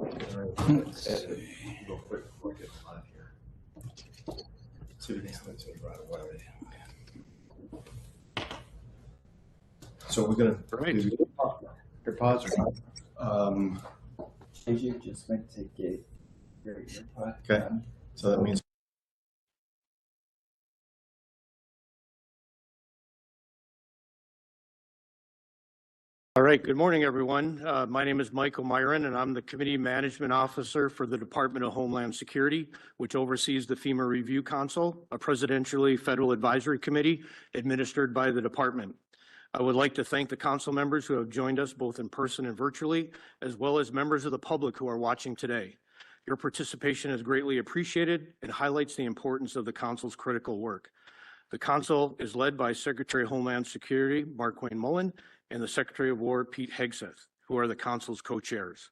Let's see. Real quick before I get on here. See if we can send it to me right away. So we're going to your pause or not? If you just went to get your pod. Okay. So that means. All right, good morning, everyone. My name is Michael Myron, and I'm the Committee Management Officer for the Department of Homeland Security, which oversees the FEMA Review Council, a presidentially federal advisory committee administered by the department. I would like to thank the council members who have joined us both in person and virtually, as well as members of the public who are watching today. Your participation is greatly appreciated and highlights the importance of the council's critical work. The council is led by Secretary of Homeland Security, Markwayne Mullin, and the Secretary of War, Pete Hegseth, who are the council's co-chairs.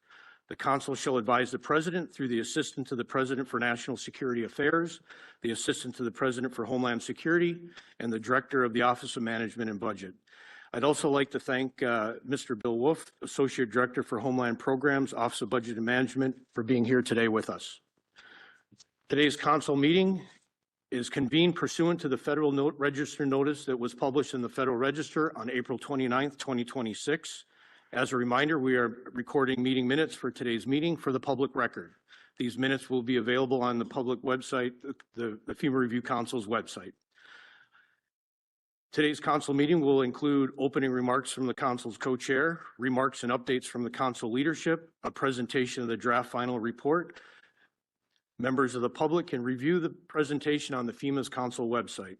The council shall advise the president through the Assistant to the President for National Security Affairs, the Assistant to the President for Homeland Security, and the Director of the Office of Management and Budget. I'd also like to thank Mr. Bill Wolf, Associate Director for Homeland Programs, Office of Budget and Management, for being here today with us. Today's council meeting is convened pursuant to the Federal Register notice that was published in the Federal Register on April 29th, 2026. As a reminder, we are recording meeting minutes for today's meeting for the public record. These minutes will be available on the public website, the FEMA Review Council's website. Today's council meeting will include opening remarks from the council's co-chair, remarks and updates from the council leadership, a presentation of the draft final report. Members of the public can review the presentation on the FEMA's council website.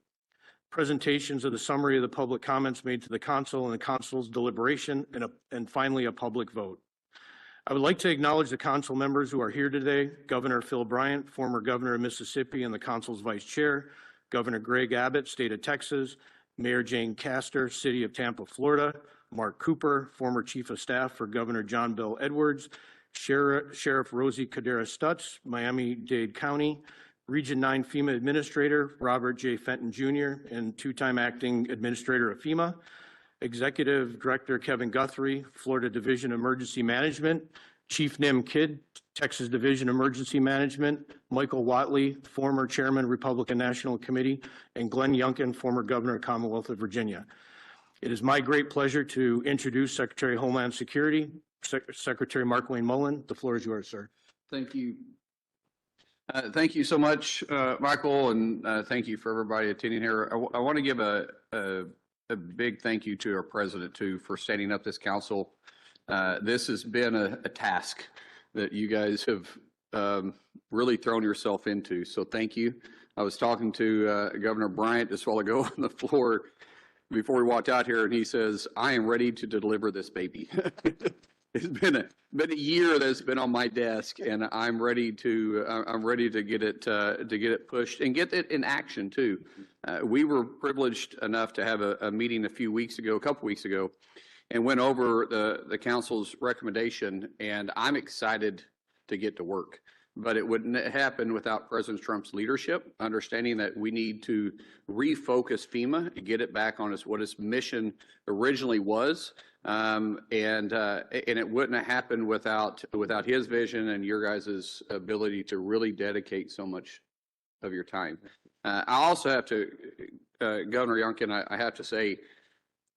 Presentations of the summary of the public comments made to the council and the council's deliberation, and finally a public vote. I would like to acknowledge the council members who are here today: Governor Phil Bryant, former governor of Mississippi and the council's vice chair; Governor Greg Abbott, state of Texas; Mayor Jane Castor, city of Tampa, Florida; Mark Cooper, former chief of staff for Governor John Bel Edwards; Sheriff Rosie Cadera Stutz, Miami-Dade County; Region 9 FEMA Administrator Robert J. Fenton Jr. and two-time acting administrator of FEMA; Executive Director Kevin Guthrie, Florida Division of Emergency Management; Chief Nim Kidd, Texas Division of Emergency Management; Michael Watley, former Chairman, Republican National Committee; and Glenn Youngkin, former Governor of Commonwealth of Virginia. It is my great pleasure to introduce Secretary of Homeland Security, Secretary Markwayne Mullin. The floor is yours, sir. Thank you. Thank you so much, Michael, and thank you for everybody attending here. I want to give a big thank you to our president, too, for setting up this council. This has been a task that you guys have really thrown yourself into, so thank you. I was talking to Governor Bryant just a while ago on the floor before we walked out here, and he says, "I am ready to deliver this baby." It's been a year that's been on my desk, and I'm ready to get it pushed and get it in action too. We were privileged enough to have a meeting a couple weeks ago, and went over the council's recommendation, and I'm excited to get to work. But it wouldn't happen without President Trump's leadership, understanding that we need to refocus FEMA and get it back on what its mission originally was. And it wouldn't have happened without his vision and your guys' ability to really dedicate so much of your time. I also have to, Governor Youngkin, I have to say,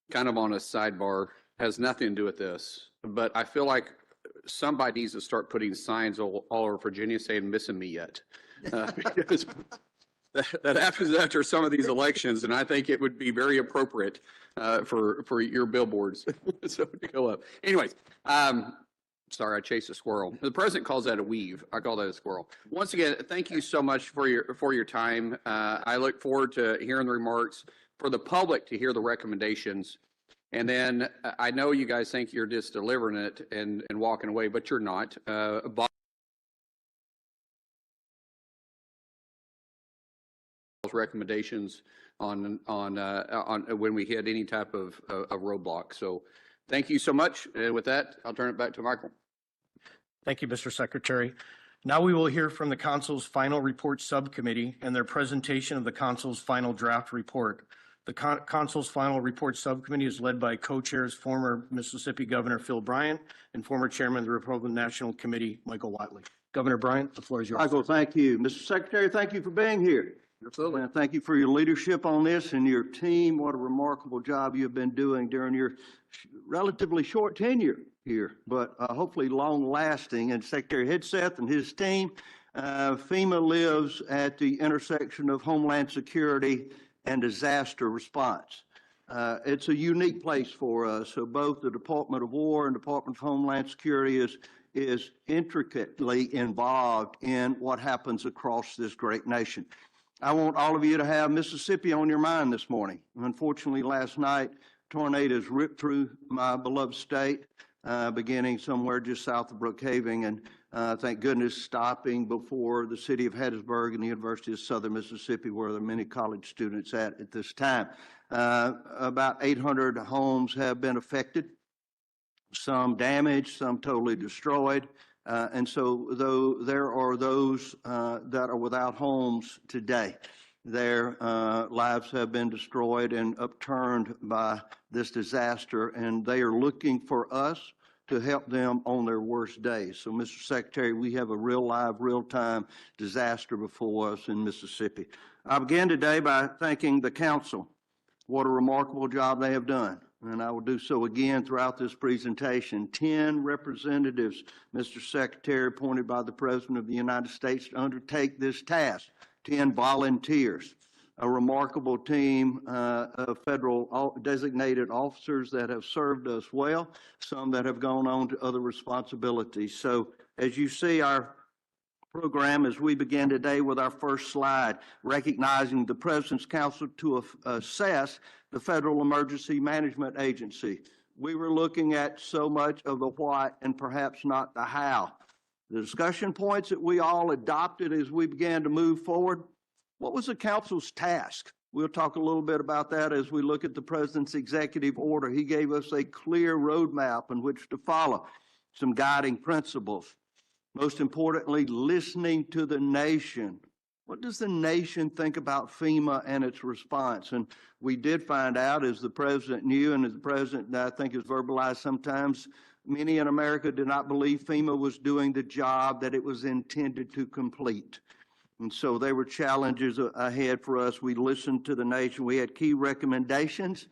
kind of on a sidebar, has nothing to do with this, but I feel like somebody needs to start putting signs all over Virginia saying "missing me yet," because that happens after some of these elections, and I think it would be very appropriate for your billboards so to go up. Anyways, sorry, I chased a squirrel. The president calls that a weave. I call that a squirrel. Once again, thank you so much for your time. I look forward to hearing the remarks, for the public to hear the recommendations. And then I know you guys think you're just delivering it and walking away, but you're not. Recommendations on when we hit any type of roadblock. So thank you so much. And with that, I'll turn it back to Michael. Thank you, Mr. Secretary. Now we will hear from the council's final report subcommittee and their presentation of the council's final draft report. The Consul's final report subcommittee is led by co-chairs former Mississippi Governor Phil Bryant and former Chairman of the Republican National Committee, Michael Whatley. Governor Bryant, the floor is yours. Michael, thank you. Mr. Secretary, thank you for being here. Absolutely. And thank you for your leadership on this and your team. What a remarkable job you've been doing during your relatively short tenure here, but hopefully long-lasting. And Secretary Hegseth and his team, FEMA lives at the intersection of Homeland Security and disaster response. It's a unique place for us. So both the Department of War and Department of Homeland Security is intricately involved in what happens across this great nation. I want all of you to have Mississippi on your mind this morning. Unfortunately, last night, tornadoes ripped through my beloved state, beginning somewhere just south of Brookhaven, and thank goodness stopping before the city of Hattiesburg and the University of Southern Mississippi, where there are many college students at this time. About 800 homes have been affected, some damaged, some totally destroyed. And so though there are those that are without homes today, their lives have been destroyed and upturned by this disaster, and they are looking for us to help them on their worst days. So, Mr. Secretary, we have a real live, real-time disaster before us in Mississippi. I begin today by thanking the Council. What a remarkable job they have done. And I will do so again throughout this presentation. 10 representatives, Mr. Secretary, appointed by the President of the United States to undertake this task. 10 volunteers, a remarkable team of federal designated officers that have served us well, some that have gone on to other responsibilities. So as you see our program as we begin today with our first slide, recognizing the President's Council to assess the Federal Emergency Management Agency. We were looking at so much of the what and perhaps not the how. The discussion points that we all adopted as we began to move forward. What was the Council's task? We'll talk a little bit about that as we look at the President's executive order. He gave us a clear roadmap in which to follow, some guiding principles. Most importantly, listening to the nation. What does the nation think about FEMA and its response? And we did find out, as the President knew and as the President, I think, has verbalized sometimes, many in America did not believe FEMA was doing the job that it was intended to complete. And so there were challenges ahead for us. We listened to the nation. We had key recommendations.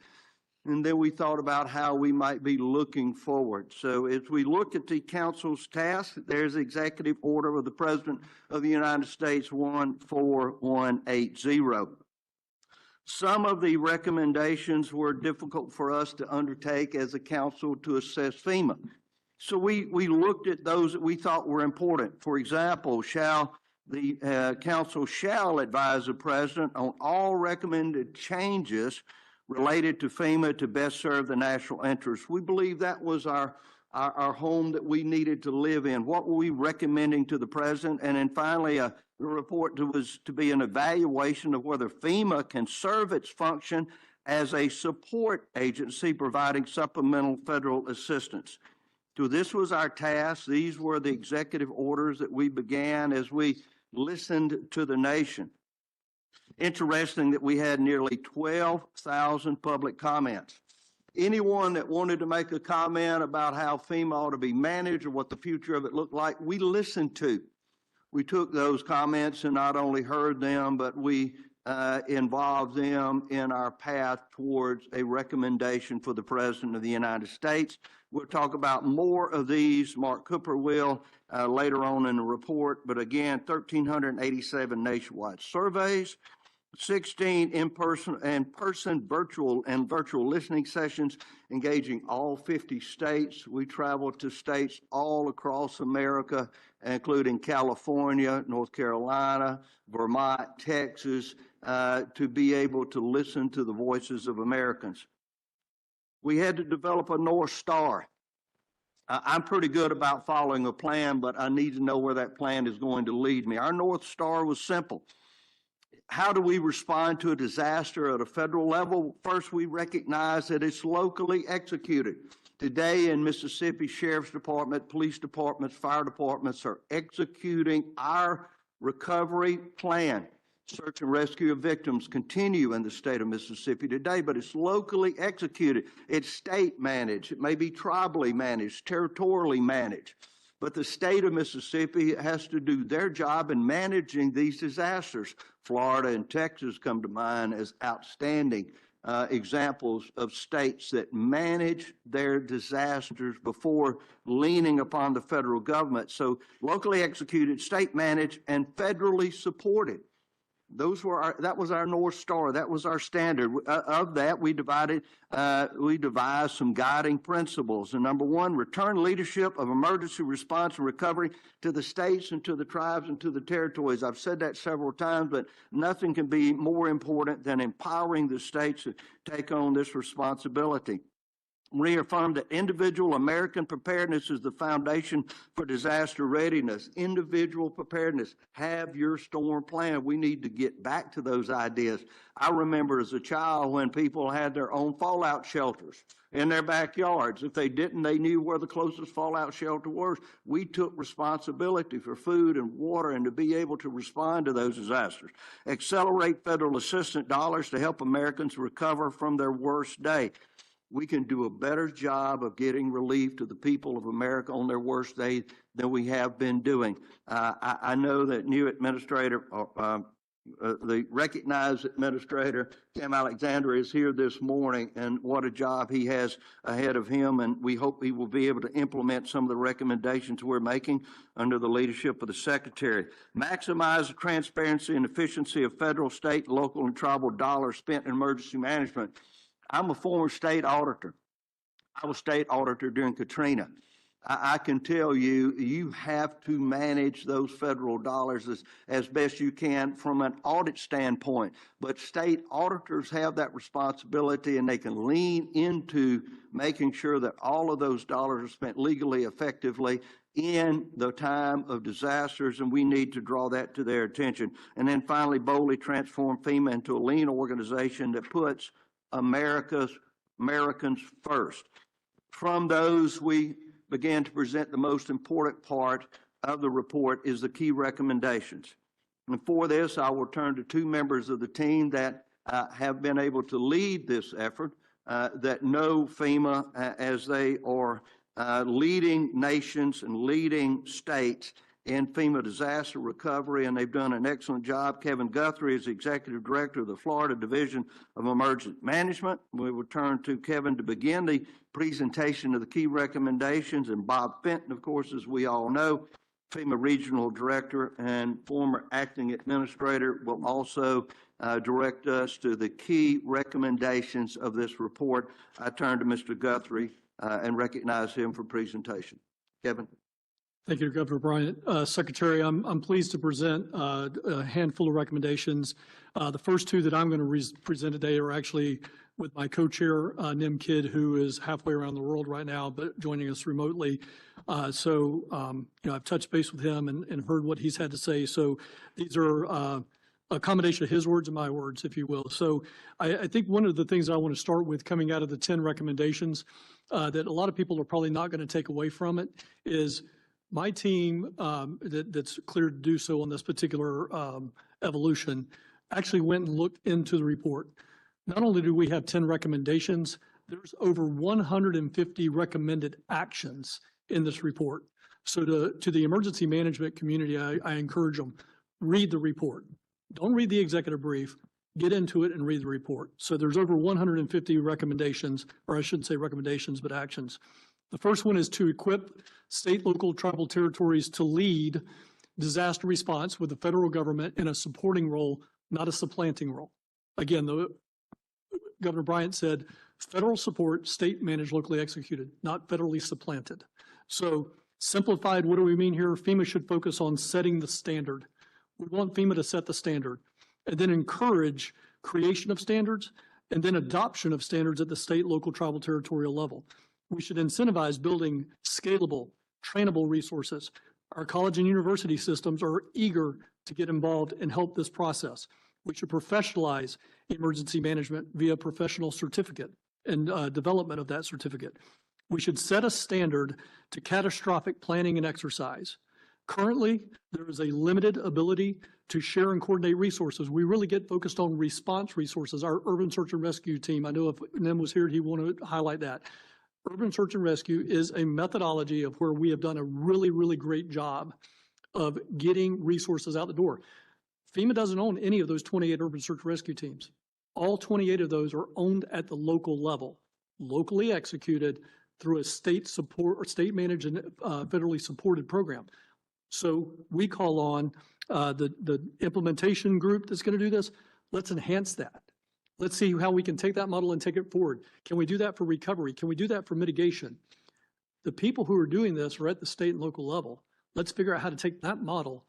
And then we thought about how we might be looking forward. So as we look at the Council's task, there's Executive Order of the President of the United States 14180. Some of the recommendations were difficult for us to undertake as a Council to assess FEMA. So we looked at those that we thought were important. For example, the Council shall advise the President on all recommended changes related to FEMA to best serve the national interest. We believe that was our home that we needed to live in. What were we recommending to the President? And then finally, the report was to be an evaluation of whether FEMA can serve its function as a support agency providing supplemental federal assistance. So this was our task. These were the executive orders that we began as we listened to the nation. Interesting that we had nearly 12,000 public comments. Anyone that wanted to make a comment about how FEMA ought to be managed or what the future of it looked like, we listened to. We took those comments and not only heard them, but we involved them in our path towards a recommendation for the President of the United States. We'll talk about more of these. Mark Cooper will later on in the report. But again, 1,387 nationwide surveys, 16 in-person and virtual listening sessions engaging all 50 states. We traveled to states all across America, including California, North Carolina, Vermont, Texas, to be able to listen to the voices of Americans. We had to develop a North Star. I'm pretty good about following a plan, but I need to know where that plan is going to lead me. Our North Star was simple. How do we respond to a disaster at a federal level? First, we recognize that it's locally executed. Today in Mississippi, Sheriff's Department, police departments, fire departments are executing our recovery plan. Search and rescue of victims continue in the state of Mississippi today, but it's locally executed. It's state managed. It may be tribally managed, territorially managed. But the state of Mississippi has to do their job in managing these disasters. Florida and Texas come to mind as outstanding examples of states that manage their disasters before leaning upon the federal government. So locally executed, state managed, and federally supported. That was our North Star. That was our standard. Of that, we devised some guiding principles. And number one, return leadership of emergency response and recovery to the states and to the tribes and to the territories. I've said that several times, but nothing can be more important than empowering the states to take on this responsibility. Reaffirm that individual American preparedness is the foundation for disaster readiness. Individual preparedness. Have your storm plan. We need to get back to those ideas. I remember as a child when people had their own fallout shelters in their backyards. If they didn't, they knew where the closest fallout shelter was. We took responsibility for food and water and to be able to respond to those disasters. Accelerate federal assistance dollars to help Americans recover from their worst day. We can do a better job of getting relief to the people of America on their worst day than we have been doing. I know that new administrator, the recognized administrator, Tim Alexander, is here this morning, and what a job he has ahead of him, and we hope he will be able to implement some of the recommendations we're making under the leadership of the Secretary. Maximize the transparency and efficiency of federal, state, local, and tribal dollars spent in emergency management. I'm a former state auditor. I was state auditor during Katrina. I can tell you, you have to manage those federal dollars as best you can from an audit standpoint. But state auditors have that responsibility, and they can lean into making sure that all of those dollars are spent legally, effectively in the time of disasters, and we need to draw that to their attention. And then finally, boldly transform FEMA into a lean organization that puts Americans first. From those, we began to present the most important part of the report is the key recommendations. And for this, I will turn to two members of the team that have been able to lead this effort, that know FEMA as they are leading nations and leading states in FEMA disaster recovery, and they've done an excellent job. Kevin Guthrie is Executive Director of the Florida Division of Emergency Management. We will turn to Kevin to begin the presentation of the key recommendations, and Bob Fenton, of course, as we all know, FEMA Regional Director and former Acting Administrator, will also direct us to the key recommendations of this report. I turn to Mr. Guthrie and recognize him for presentation. Kevin. Thank you, Governor Bryant. Secretary, I'm pleased to present a handful of recommendations. The first two that I'm going to present today are actually with my co-chair, Nim Kidd, who is halfway around the world right now, but joining us remotely. I've touched base with him and heard what he's had to say. So these are a combination of his words and my words, if you will. So I think one of the things I want to start with coming out of the 10 recommendations that a lot of people are probably not going to take away from it is my team that's cleared to do so on this particular evolution actually went and looked into the report. Not only do we have 10 recommendations, there's over 150 recommended actions in this report. So to the emergency management community, I encourage them, read the report. Don't read the executive brief, get into it and read the report. So there's over 150 recommendations, or I shouldn't say recommendations, but actions. The first one is to equip state, local, tribal territories to lead disaster response with the federal government in a supporting role, not a supplanting role. Again, Governor Bryant said, federal support, state managed, locally executed, not federally supplanted. So simplified, what do we mean here? FEMA should focus on setting the standard. We want FEMA to set the standard and then encourage creation of standards and then adoption of standards at the state, local, tribal, territorial level. We should incentivize building scalable, trainable resources. Our college and university systems are eager to get involved and help this process. We should professionalize emergency management via professional certificate and development of that certificate. We should set a standard to catastrophic planning and exercise, Currently, there is a limited ability to share and coordinate resources. We really get focused on response resources. Our urban search and rescue team, I know if Nim was here, he wanted to highlight that. Urban search and rescue is a methodology of where we have done a really, really great job of getting resources out the door. FEMA doesn't own any of those 28 urban search and rescue teams. All 28 of those are owned at the local level, locally executed through a state support or state managed and federally supported program. So we call on the implementation group that's going to do this. Let's enhance that. Let's see how we can take that model and take it forward. Can we do that for recovery? Can we do that for mitigation? The people who are doing this are at the state and local level. Let's figure out how to take that model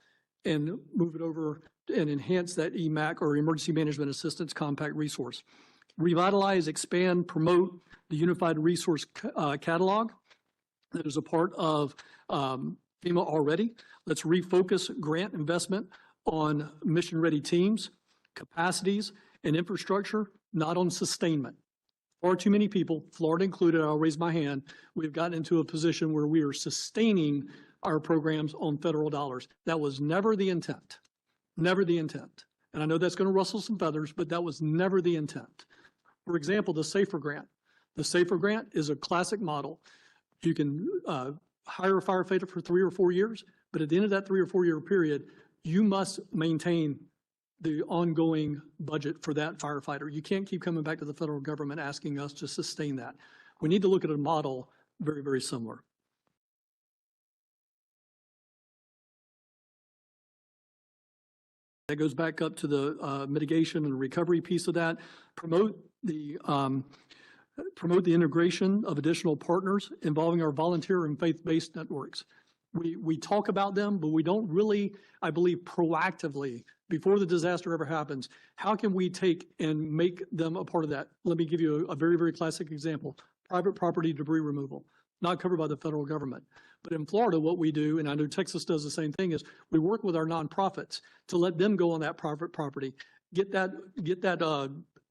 and move it over and enhance that EMAC or Emergency Management Assistance Compact resource. Revitalize, expand, promote the Unified Resource Catalog that is a part of FEMA already. Let's refocus grant investment on mission-ready teams, capacities, and infrastructure, not on sustainment. Far too many people, Florida included, I'll raise my hand, we've gotten into a position where we are sustaining our programs on federal dollars. That was never the intent, never the intent. And I know that's going to rustle some feathers, but that was never the intent. For example, the SAFER grant. The SAFER grant is a classic model. You can hire a firefighter for 3 or 4 years, but at the end of that 3 or 4 year period, you must maintain the ongoing budget for that firefighter. You can't keep coming back to the federal government asking us to sustain that. We need to look at a model very, very similar. That goes back up to the mitigation and recovery piece of that. Promote the integration of additional partners involving our volunteer and faith-based networks. We talk about them, but we don't really, I believe, proactively, before the disaster ever happens, how can we take and make them a part of that? Let me give you a very, very classic example. Private property debris removal, not covered by the federal government. But in Florida, what we do, and I know Texas does the same thing, is we work with our nonprofits to let them go on that private property, get that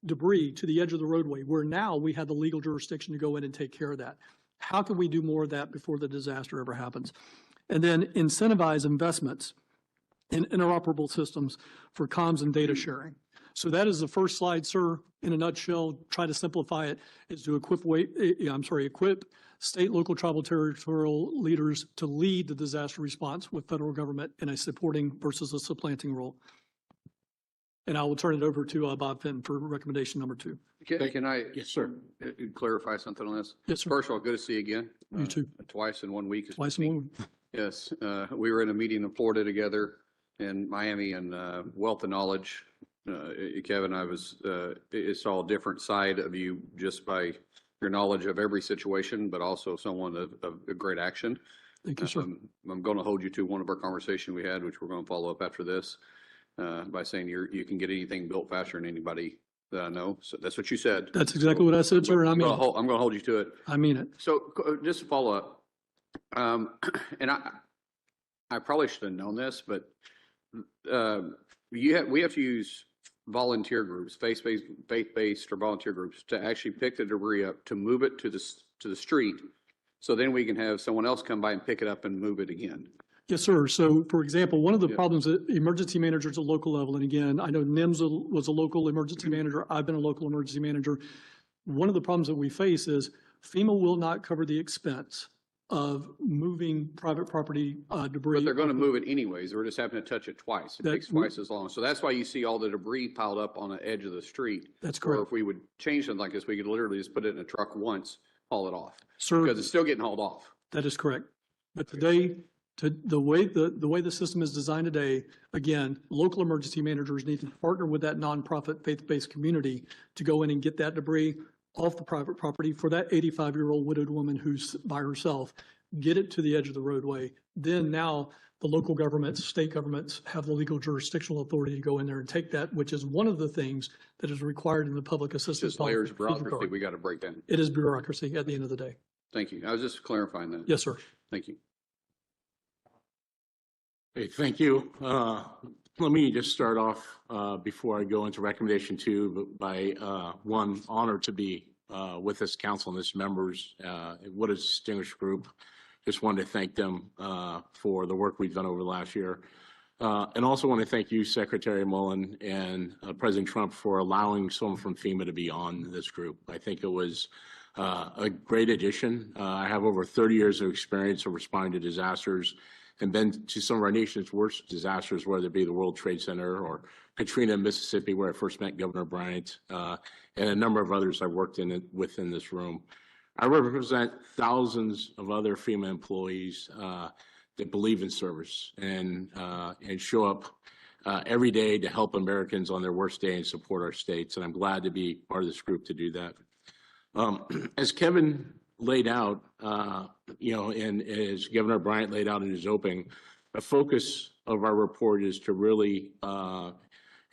debris to the edge of the roadway, where now we have the legal jurisdiction to go in and take care of that. How can we do more of that before the disaster ever happens? And then incentivize investments in interoperable systems for comms and data sharing. So that is the first slide, sir. In a nutshell, try to simplify it, is to equip state, local, tribal, territorial leaders to lead the disaster response with federal government in a supporting versus a supplanting role. And I will turn it over to Bob Fenton for recommendation number 2. Can I? Yes, sir. Clarify something on this? Yes, sir. First of all, good to see you again. You too. Twice in 1 week. Twice in 1 week. Yes, we were in a meeting in Florida together in Miami, and wealth of knowledge. Kevin, I saw a different side of you just by your knowledge of every situation, but also someone of great action. Thank you, sir. I'm going to hold you to one of our conversations we had, which we're going to follow up after this, by saying you can get anything built faster than anybody that I know. So that's what you said. That's exactly what I said, sir. And I mean, I'm going to hold you to it. I mean it. So just to follow up, and I probably should have known this, but we have to use volunteer groups, faith-based or volunteer groups, to actually pick the debris up, to move it to the street, so then we can have someone else come by and pick it up and move it again. Yes, sir. So, for example, one of the problems that emergency managers at local level, and again, I know NIMS was a local emergency manager. I've been a local emergency manager. One of the problems that we face is FEMA will not cover the expense of moving private property debris. But they're going to move it anyways. We're just having to touch it twice. It takes twice as long. So that's why you see all the debris piled up on the edge of the street. That's correct. Or if we would change something like this, we could literally just put it in a truck once, haul it off. Sir, because it's still getting hauled off. That is correct. But today, the way the system is designed today, again, local emergency managers need to partner with that nonprofit faith-based community to go in and get that debris off the private property for that 85-year-old widowed woman who's by herself, get it to the edge of the roadway. Then now the local governments, state governments have the legal jurisdictional authority to go in there and take that, which is one of the things that is required in the public assistance. Just layers of bureaucracy we got to break down. It is bureaucracy at the end of the day. Thank you. I was just clarifying that. Yes, sir. Thank you. Hey, thank you. Let me just start off before I go into recommendation 2 by one, honored to be with this council and its members. What a distinguished group. just wanted to thank them for the work we've done over the last year. And also want to thank you, Secretary Mullin, and President Trump for allowing someone from FEMA to be on this group. I think it was a great addition. I have over 30 years of experience of responding to disasters and been to some of our nation's worst disasters, whether it be the World Trade Center or Katrina, Mississippi, where I first met Governor Bryant, and a number of others I've worked within this room. I represent thousands of other FEMA employees that believe in service and show up every day to help Americans on their worst day and support our states. And I'm glad to be part of this group to do that. As Kevin laid out, and as Governor Bryant laid out in his opening, the focus of our report is to really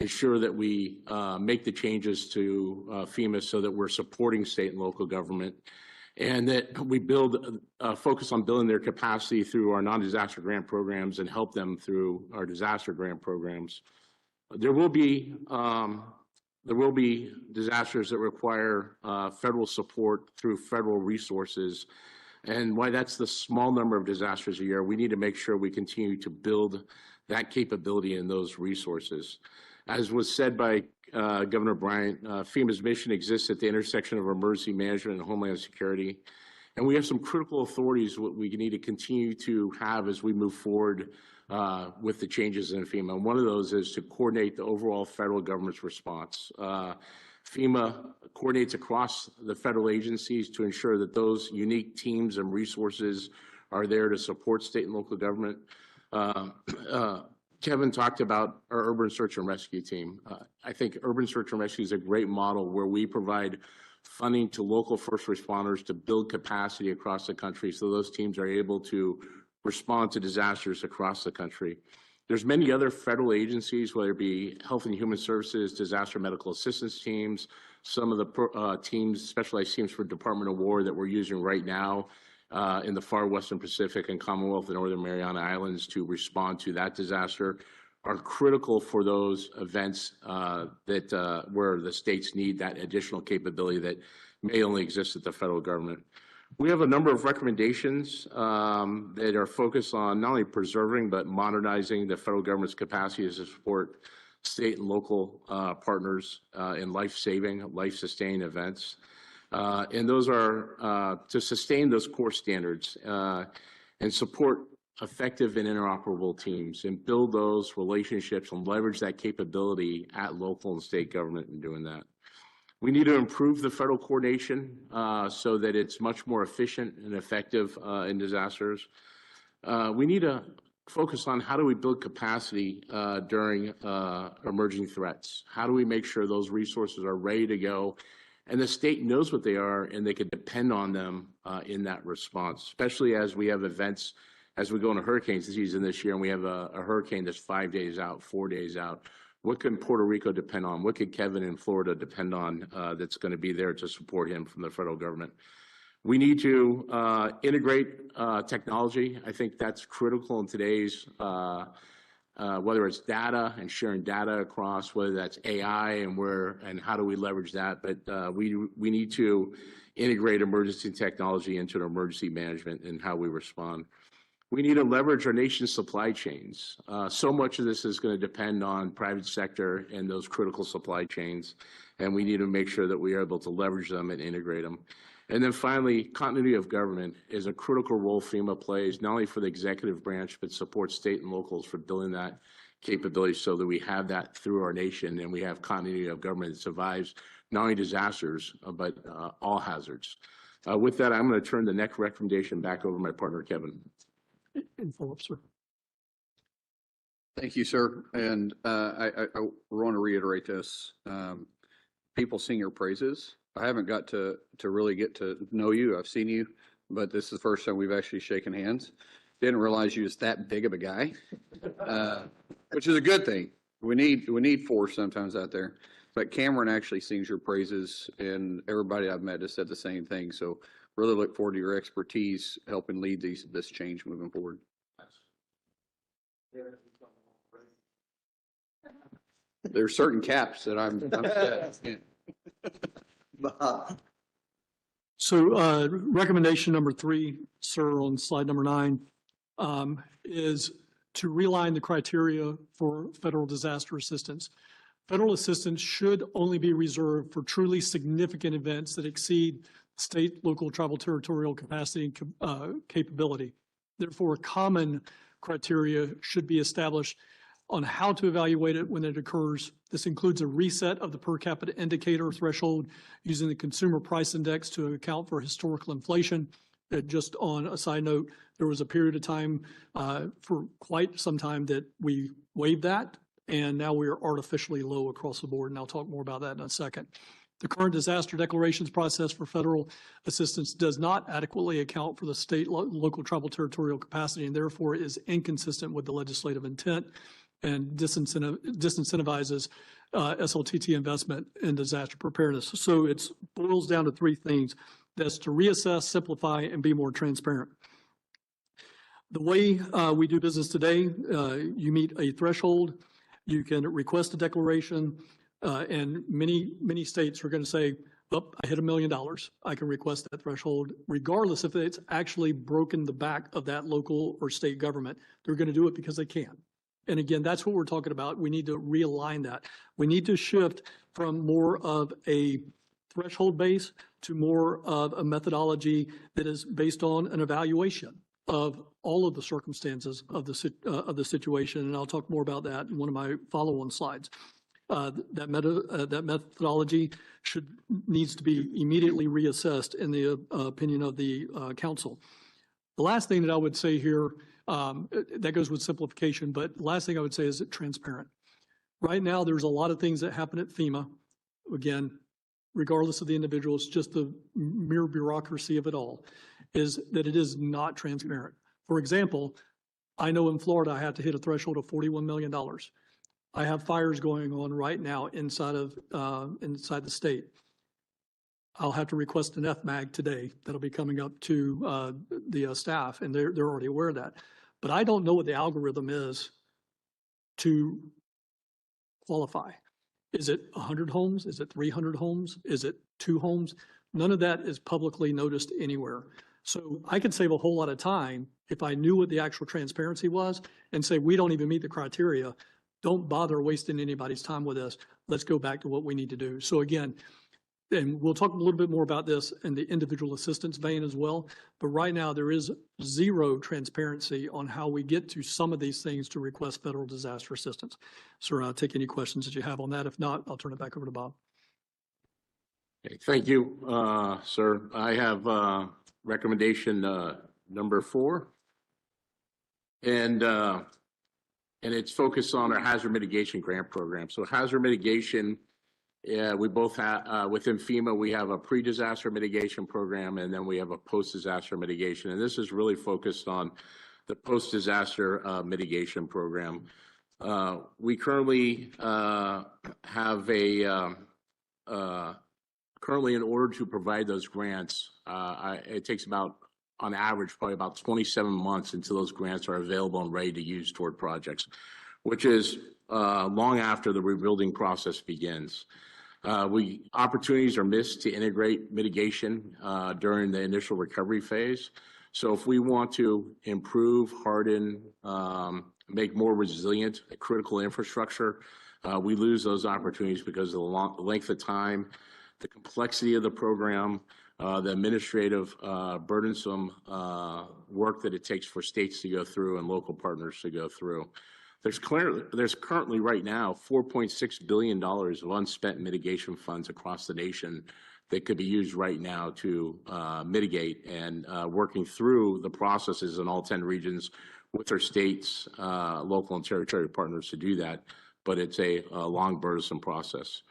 ensure that we make the changes to FEMA so that we're supporting state and local government, and that we focus on building their capacity through our non-disaster grant programs and help them through our disaster grant programs. There will be disasters that require federal support through federal resources. And why that's the small number of disasters a year, we need to make sure we continue to build that capability and those resources. As was said by Governor Bryant, FEMA's mission exists at the intersection of emergency management and homeland security. And we have some critical authorities we need to continue to have as we move forward with the changes in FEMA. And one of those is to coordinate the overall federal government's response. FEMA coordinates across the federal agencies to ensure that those unique teams and resources are there to support state and local government. Kevin talked about our urban search and rescue team. I think urban search and rescue is a great model where we provide funding to local first responders to build capacity across the country so those teams are able to respond to disasters across the country. There's many other federal agencies, whether it be Health and Human Services, disaster medical assistance teams, some of the teams, specialized teams for Department of War that we're using right now in the far Western Pacific and Commonwealth and Northern Mariana Islands to respond to that disaster, are critical for those events where the states need that additional capability that may only exist at the federal government. We have a number of recommendations that are focused on not only preserving but modernizing the federal government's capacity to support state and local partners in life-saving, life-sustaining events. And those are to sustain those core standards and support effective and interoperable teams and build those relationships and leverage that capability at local and state government in doing that. We need to improve the federal coordination so that it's much more efficient and effective in disasters. We need to focus on how do we build capacity during emerging threats? How do we make sure those resources are ready to go and the state knows what they are and they can depend on them in that response, especially as we have events as we go into hurricane season this year and we have a hurricane that's 5 days out, 4 days out. What can Puerto Rico depend on? What could Kevin in Florida depend on that's going to be there to support him from the federal government? We need to integrate technology. I think that's critical in today's, whether it's data and sharing data across, whether that's AI and how do we leverage that. But we need to integrate emergency technology into emergency management and how we respond. We need to leverage our nation's supply chains. So much of this is going to depend on private sector and those critical supply chains, and we need to make sure that we are able to leverage them and integrate them. And then finally, continuity of government is a critical role FEMA plays, not only for the executive branch, but supports state and locals for building that capability so that we have that through our nation and we have continuity of government that survives not only disasters, but all hazards. With that, I'm going to turn the next recommendation back over to my partner, Kevin. And follow-up, sir. Thank you, sir. And I want to reiterate this. People sing your praises. I haven't got to really get to know you. I've seen you, but this is the first time we've actually shaken hands. Didn't realize you was that big of a guy, which is a good thing. We need force sometimes out there. But Cameron actually sings your praises, and everybody I've met has said the same thing. So really look forward to your expertise helping lead this change moving forward. There's certain caps that I'm set. So recommendation number 3, sir, on slide number 9, is to realign the criteria for federal disaster assistance. Federal assistance should only be reserved for truly significant events that exceed state, local, tribal, territorial capacity and capability. Therefore, common criteria should be established on how to evaluate it when it occurs. This includes a reset of the per capita indicator threshold using the consumer price index to account for historical inflation. Just on a side note, there was a period of time for quite some time that we waived that, and now we are artificially low across the board, and I'll talk more about that in a second. The current disaster declarations process for federal assistance does not adequately account for the state, local, tribal, territorial capacity, and therefore is inconsistent with the legislative intent and disincentivizes SLTT investment in disaster preparedness. So it boils down to 3 things. That's to reassess, simplify, and be more transparent. The way we do business today, you meet a threshold, you can request a declaration, and many states are going to say, oh, I hit $1 million. I can request that threshold, regardless if it's actually broken the back of that local or state government. They're going to do it because they can. And again, that's what we're talking about. We need to realign that. We need to shift from more of a threshold base to more of a methodology that is based on an evaluation of all of the circumstances of the situation. And I'll talk more about that in one of my follow-on slides. That methodology needs to be immediately reassessed in the opinion of the council. The last thing that I would say here, that goes with simplification, but the last thing I would say is transparent. Right now, there's a lot of things that happen at FEMA. Again, regardless of the individual, it's just the mere bureaucracy of it all, is that it is not transparent. For example, I know in Florida, I have to hit a threshold of $41 million. I have fires going on right now inside the state. I'll have to request an FMAG today. That'll be coming up to the staff, and they're already aware of that. But I don't know what the algorithm is to qualify. Is it 100 homes? Is it 300 homes? Is it 2 homes? None of that is publicly noticed anywhere. So I could save a whole lot of time if I knew what the actual transparency was and say, we don't even meet the criteria. Don't bother wasting anybody's time with this. Let's go back to what we need to do. So again, and we'll talk a little bit more about this in the individual assistance vein as well. But right now there is zero transparency on how we get to some of these things to request federal disaster assistance. Sir, I'll take any questions that you have on that. If not, I'll turn it back over to Bob. Okay, thank you, sir. I have recommendation number 4. And it's focused on our hazard mitigation grant program. So hazard mitigation, we both have, within FEMA, we have a pre-disaster mitigation program, and then we have a post-disaster mitigation. And this is really focused on the post-disaster mitigation program. We currently have currently in order to provide those grants, it takes about, on average, probably about 27 months until those grants are available and ready to use toward projects, which is long after the rebuilding process begins. Opportunities are missed to integrate mitigation during the initial recovery phase. So if we want to improve, harden, make more resilient critical infrastructure, we lose those opportunities because of the length of time, the complexity of the program, the administrative burdensome work that it takes for states to go through and local partners to go through. There's currently right now $4.6 billion of unspent mitigation funds across the nation that could be used right now to mitigate, and working through the processes in all 10 regions with our states, local and territorial partners to do that. But it's a long, burdensome process.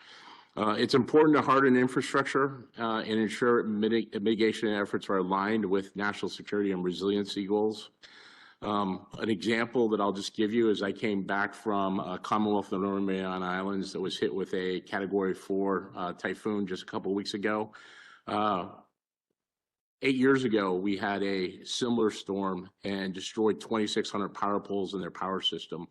It's important to harden infrastructure and ensure mitigation efforts are aligned with national security and resiliency goals. An example that I'll just give you is I came back from Commonwealth of Northern Mariana Islands that was hit with a Category 4 typhoon just a couple of weeks ago. 8 years ago, we had a similar storm and destroyed 2,600 power poles in their power system.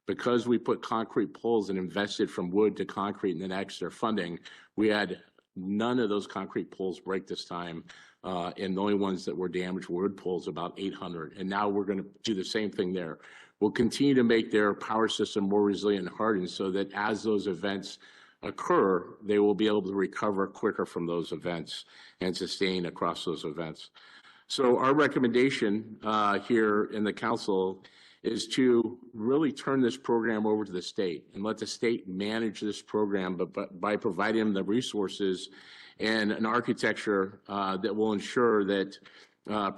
Because we put concrete poles and invested from wood to concrete and then extra funding, we had None of those concrete poles break this time. And the only ones that were damaged were wood poles, about 800. And now we're going to do the same thing there. We'll continue to make their power system more resilient and hardened so that as those events occur, they will be able to recover quicker from those events and sustain across those events. So our recommendation here in the council is to really turn this program over to the state and let the state manage this program, but by providing them the resources and an architecture that will ensure that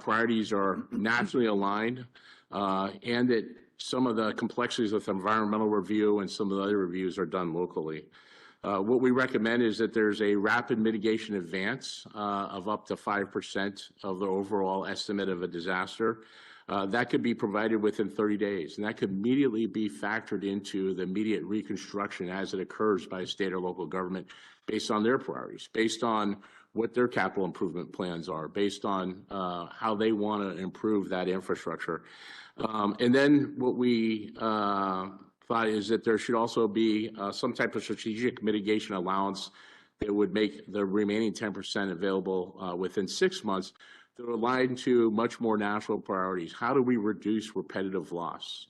priorities are nationally aligned and that some of the complexities with environmental review and some of the other reviews are done locally. What we recommend is that there's a rapid mitigation advance of up to 5% of the overall estimate of a disaster. That could be provided within 30 days, and that could immediately be factored into the immediate reconstruction as it occurs by state or local government based on their priorities, based on what their capital improvement plans are, based on how they want to improve that infrastructure. And then what we thought is that there should also be some type of strategic mitigation allowance that would make the remaining 10% available within 6 months that are aligned to much more national priorities. How do we reduce repetitive loss?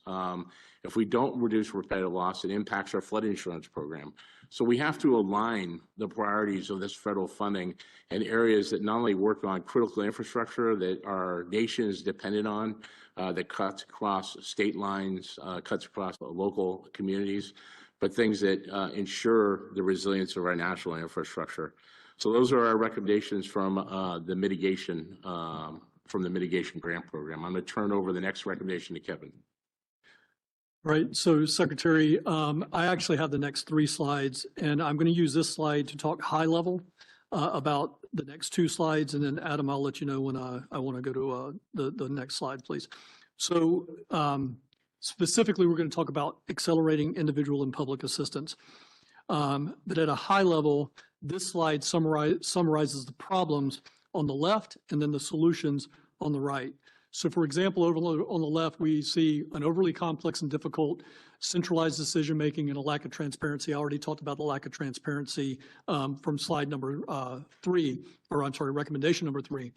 If we don't reduce repetitive loss, it impacts our flood insurance program. So we have to align the priorities of this federal funding in areas that not only work on critical infrastructure that our nation is dependent on, that cuts across state lines, cuts across local communities, but things that ensure the resilience of our national infrastructure. So those are our recommendations from the mitigation grant program. I'm going to turn over the next recommendation to Kevin. Right. So, Secretary, I actually have the next 3 slides, and I'm going to use this slide to talk high level about the next 2 slides, and then Adam, I'll let you know when I want to go to the next slide, please. So, specifically, we're going to talk about accelerating individual and public assistance. But at a high level, this slide summarizes the problems on the left and then the solutions on the right. So for example, over on the left, we see an overly complex and difficult centralized decision-making and a lack of transparency. I already talked about the lack of transparency from slide number 3, or I'm sorry, recommendation number 3.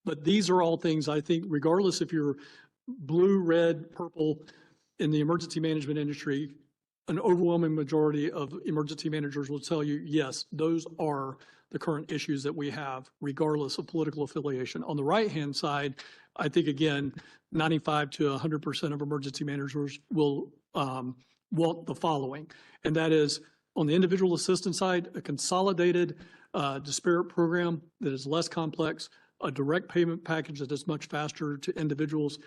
But these are all things I think, regardless if you're blue, red, purple in the emergency management industry, an overwhelming majority of emergency managers will tell you, yes, those are the current issues that we have, regardless of political affiliation. On the right-hand side, I think, again, 95 to 100% of emergency managers will want the following, and that is, on the individual assistance side, a consolidated, disparate program that is less complex, a direct payment package that is much faster to individuals,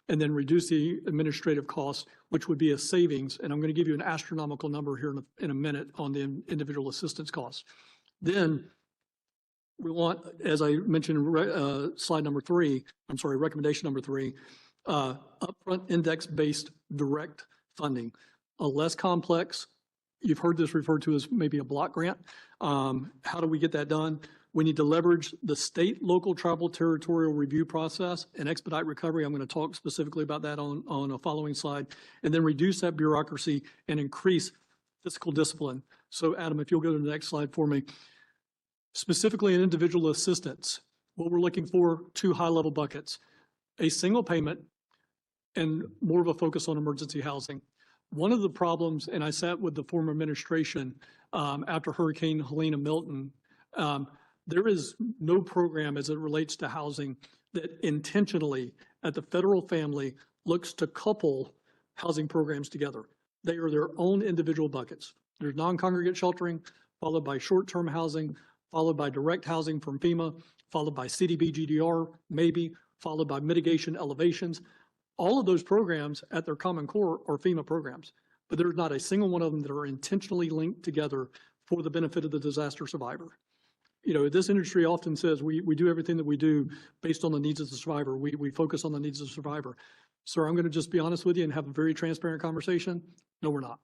and then reduce the administrative costs, which would be a savings. And I'm going to give you an astronomical number here in a minute on the individual assistance costs. Then we want, as I mentioned in slide number 3, I'm sorry, recommendation number 3, upfront index-based direct funding, a less complex. You've heard this referred to as maybe a block grant. How do we get that done? We need to leverage the state, local, tribal, territorial review process and expedite recovery. I'm going to talk specifically about that on a following slide, and then reduce that bureaucracy and increase fiscal discipline. So Adam, if you'll go to the next slide for me. Specifically in individual assistance, what we're looking for, 2 high-level buckets, a single payment and more of a focus on emergency housing. One of the problems, and I sat with the former administration after Hurricane Helene and Milton, there is no program as it relates to housing that intentionally at the federal family looks to couple housing programs together. They are their own individual buckets. There's non-congregate sheltering, followed by short-term housing, followed by direct housing from FEMA, followed by CDB GDR, maybe, followed by mitigation elevations. All of those programs at their common core are FEMA programs, but there's not a single one of them that are intentionally linked together for the benefit of the disaster survivor. You know, this industry often says we do everything that we do based on the needs of the survivor. We focus on the needs of the survivor. Sir, I'm going to just be honest with you and have a very transparent conversation. No, we're not.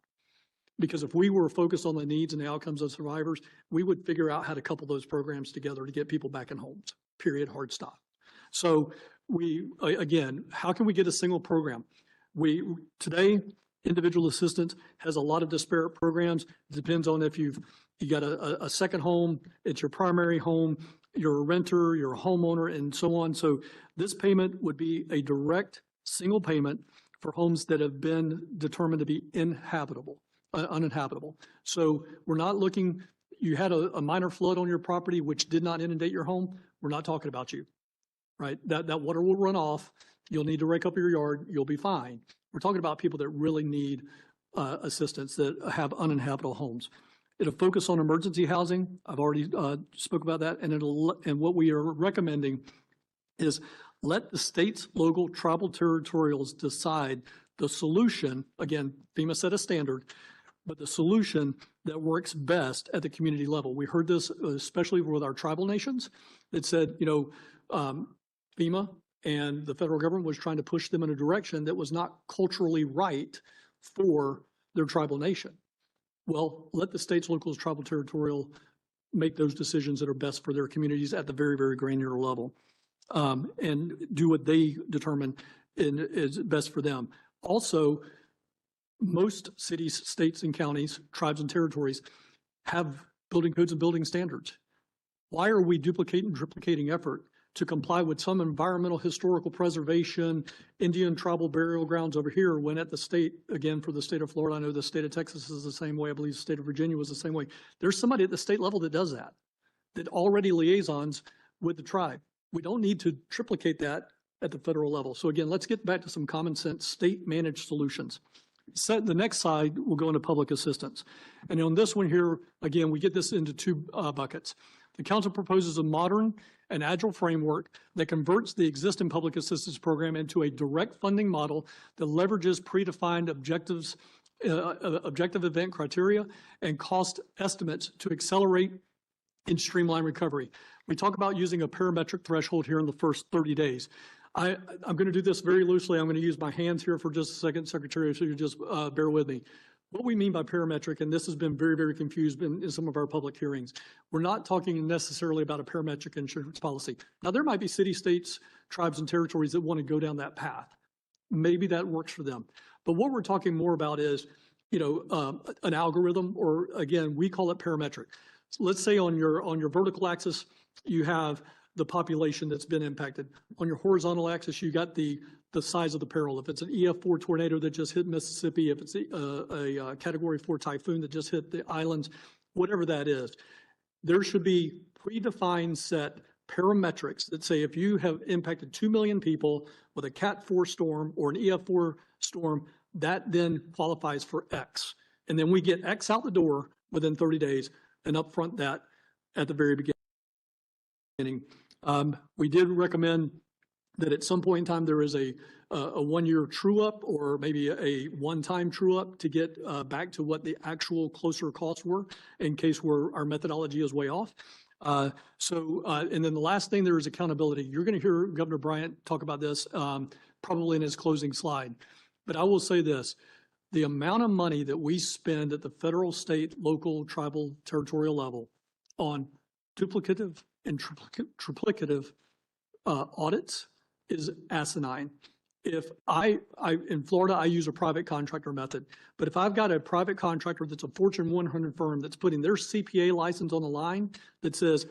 Because if we were focused on the needs and the outcomes of survivors, we would figure out how to couple those programs together to get people back in homes, period, hard stop. So again, how can we get a single program? Today, individual assistance has a lot of disparate programs. It depends on if you've you got a second home, it's your primary home, you're a renter, you're a homeowner, and so on. So this payment would be a direct single payment for homes that have been determined to be uninhabitable. So we're not looking, you had a minor flood on your property which did not inundate your home, we're not talking about you, right? That water will run off, you'll need to rake up your yard, you'll be fine. We're talking about people that really need assistance, that have uninhabitable homes. It'll focus on emergency housing. I've already spoke about that. And what we are recommending is let the states, local, tribal territorials decide the solution. Again, FEMA set a standard, but the solution that works best at the community level. We heard this especially with our tribal nations that said, FEMA and the federal government was trying to push them in a direction that was not culturally right for their tribal nation. Well, let the states, locals, tribal, territorial make those decisions that are best for their communities at the very, very granular level, and do what they determine is best for them. Also, most cities, states, and counties, tribes, and territories have building codes and building standards. Why are we duplicating effort to comply with some environmental historical preservation, Indian tribal burial grounds over here, when at the state, again, for the state of Florida, I know the state of Texas is the same way, I believe the state of Virginia was the same way. There's somebody at the state level that does that already liaisons with the tribe. We don't need to triplicate that at the federal level. So again, let's get back to some common sense state managed solutions. The next slide will go into public assistance. And on this one here, again, we get this into two buckets. The council proposes a modern and agile framework that converts the existing public assistance program into a direct funding model that leverages predefined objective event criteria and cost estimates to accelerate and streamline recovery. We talk about using a parametric threshold here in the first 30 days. I'm going to do this very loosely. I'm going to use my hands here for just a second, Secretary, so you just bear with me. What we mean by parametric, and this has been very, very confused in some of our public hearings, we're not talking necessarily about a parametric insurance policy. Now, there might be city, states, tribes, and territories that want to go down that path. Maybe that works for them. But what we're talking more about is, an algorithm, or again, we call it parametric. So let's say on your vertical axis, you have the population that's been impacted. On your horizontal axis, you got the size of the peril. If it's an EF4 tornado that just hit Mississippi, if it's a Category 4 typhoon that just hit the islands, whatever that is, there should be predefined set parametrics that say if you have impacted 2 million people with a Cat 4 storm or an EF4 storm, that then qualifies for X. And then we get X out the door within 30 days and upfront that at the very beginning. We did recommend that at some point in time there is a 1-year true up, or maybe a one-time true up to get back to what the actual closer costs were in case our methodology is way off. And then the last thing there is accountability. You're going to hear Governor Bryant talk about this probably in his closing slide. But I will say this, the amount of money that we spend at the federal, state, local, tribal, territorial level on duplicative and triplicative audits is asinine. If in Florida, I use a private contractor method, but if I've got a private contractor that's a Fortune 100 firm that's putting their CPA license on the line that says,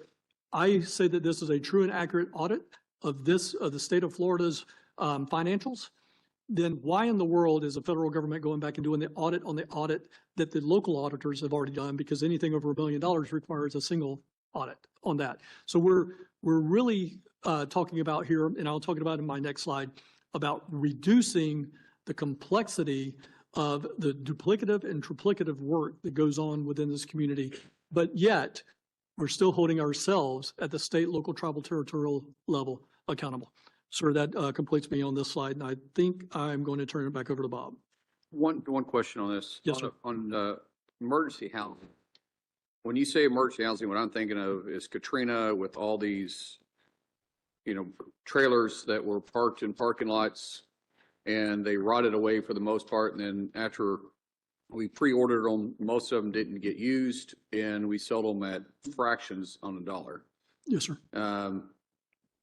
I say that this is a true and accurate audit of the state of Florida's financials, then why in the world is the federal government going back and doing the audit on the audit that the local auditors have already done? Because anything over $1 million requires a single audit on that. So we're really talking about here, and I'll talk about in my next slide, about reducing the complexity of the duplicative and triplicative work that goes on within this community. But yet, we're still holding ourselves at the state, local, tribal, territorial level accountable. Sir, that completes me on this slide, and I think I'm going to turn it back over to Bob. One question on this. Yes, sir. On emergency housing. When you say emergency housing, what I'm thinking of is Katrina with all these, trailers that were parked in parking lots and they rotted away for the most part. And then after we pre-ordered them, most of them didn't get used and we sold them at fractions on a dollar. Yes, sir.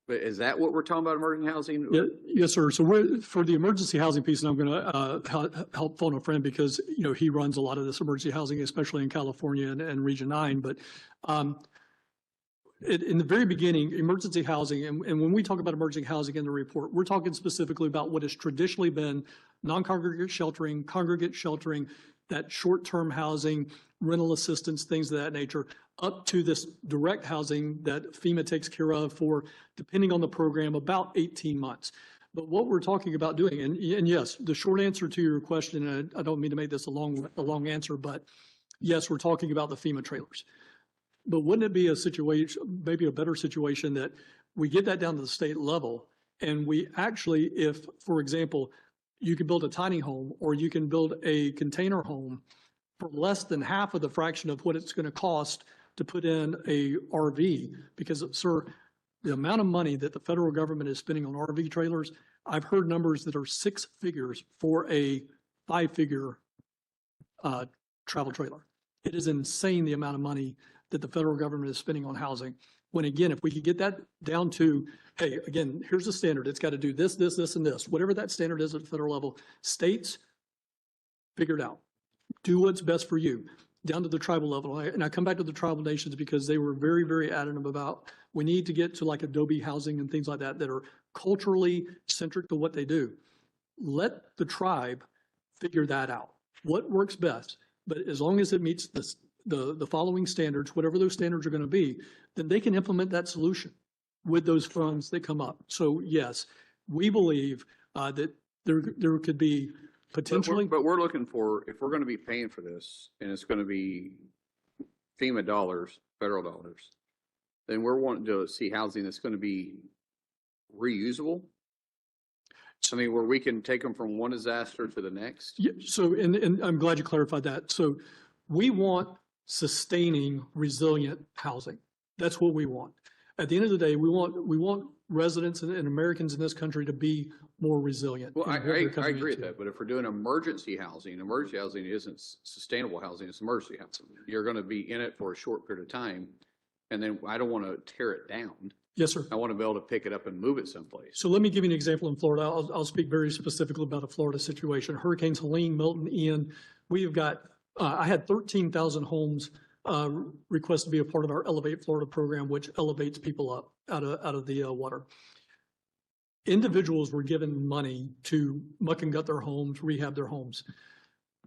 But is that what we're talking about, emergency housing? Yeah, yes, sir. So for the emergency housing piece, and I'm going to help phone a friend because, he runs a lot of this emergency housing, especially in California and Region 9. But in the very beginning, emergency housing, and when we talk about emergency housing in the report, we're talking specifically about what has traditionally been non-congregate sheltering, congregate sheltering, that short-term housing, rental assistance, things of that nature, up to this direct housing that FEMA takes care of for, depending on the program, about 18 months. But what we're talking about doing, and yes, the short answer to your question, and I don't mean to make this a long answer, but yes, we're talking about the FEMA trailers. But wouldn't it be a situation, maybe a better situation, that we get that down to the state level and we actually, if, for example, you can build a tiny home or you can build a container home for less than half of the fraction of what it's going to cost to put in a RV, because, sir, the amount of money that the federal government is spending on RV trailers, I've heard numbers that are 6 figures for a 5-figure travel trailer. It is insane the amount of money that the federal government is spending on housing. When again, if we could get that down to, hey, again, here's the standard. It's got to do this, this, this, and this. Whatever that standard is at the federal level, states, figure it out. Do what's best for you. Down to the tribal level. And I come back to the tribal nations because they were very, very adamant about we need to get to like Adobe housing and things like that that are culturally centric to what they do. Let the tribe figure that out. What works best? But as long as it meets the following standards, whatever those standards are going to be, then they can implement that solution with those funds that come up. So yes, we believe that there could be potentially. But we're looking for, if we're going to be paying for this and it's going to be FEMA dollars, federal dollars, then we're wanting to see housing that's going to be reusable. I mean, where we can take them from one disaster to the next. Yeah, so, and I'm glad you clarified that. So we want sustaining, resilient housing. That's what we want. At the end of the day, we want residents and Americans in this country to be more resilient. Well, I agree with that, but if we're doing emergency housing isn't sustainable housing, it's emergency housing. You're going to be in it for a short period of time, and then I don't want to tear it down. Yes, sir. I want to be able to pick it up and move it someplace. So let me give you an example in Florida. I'll speak very specifically about a Florida situation. Hurricanes Helene, Milton, Ian. We've got, I had 13,000 homes request to be a part of our Elevate Florida program, which elevates people up out of the water. Individuals were given money to muck and gut their homes, rehab their homes.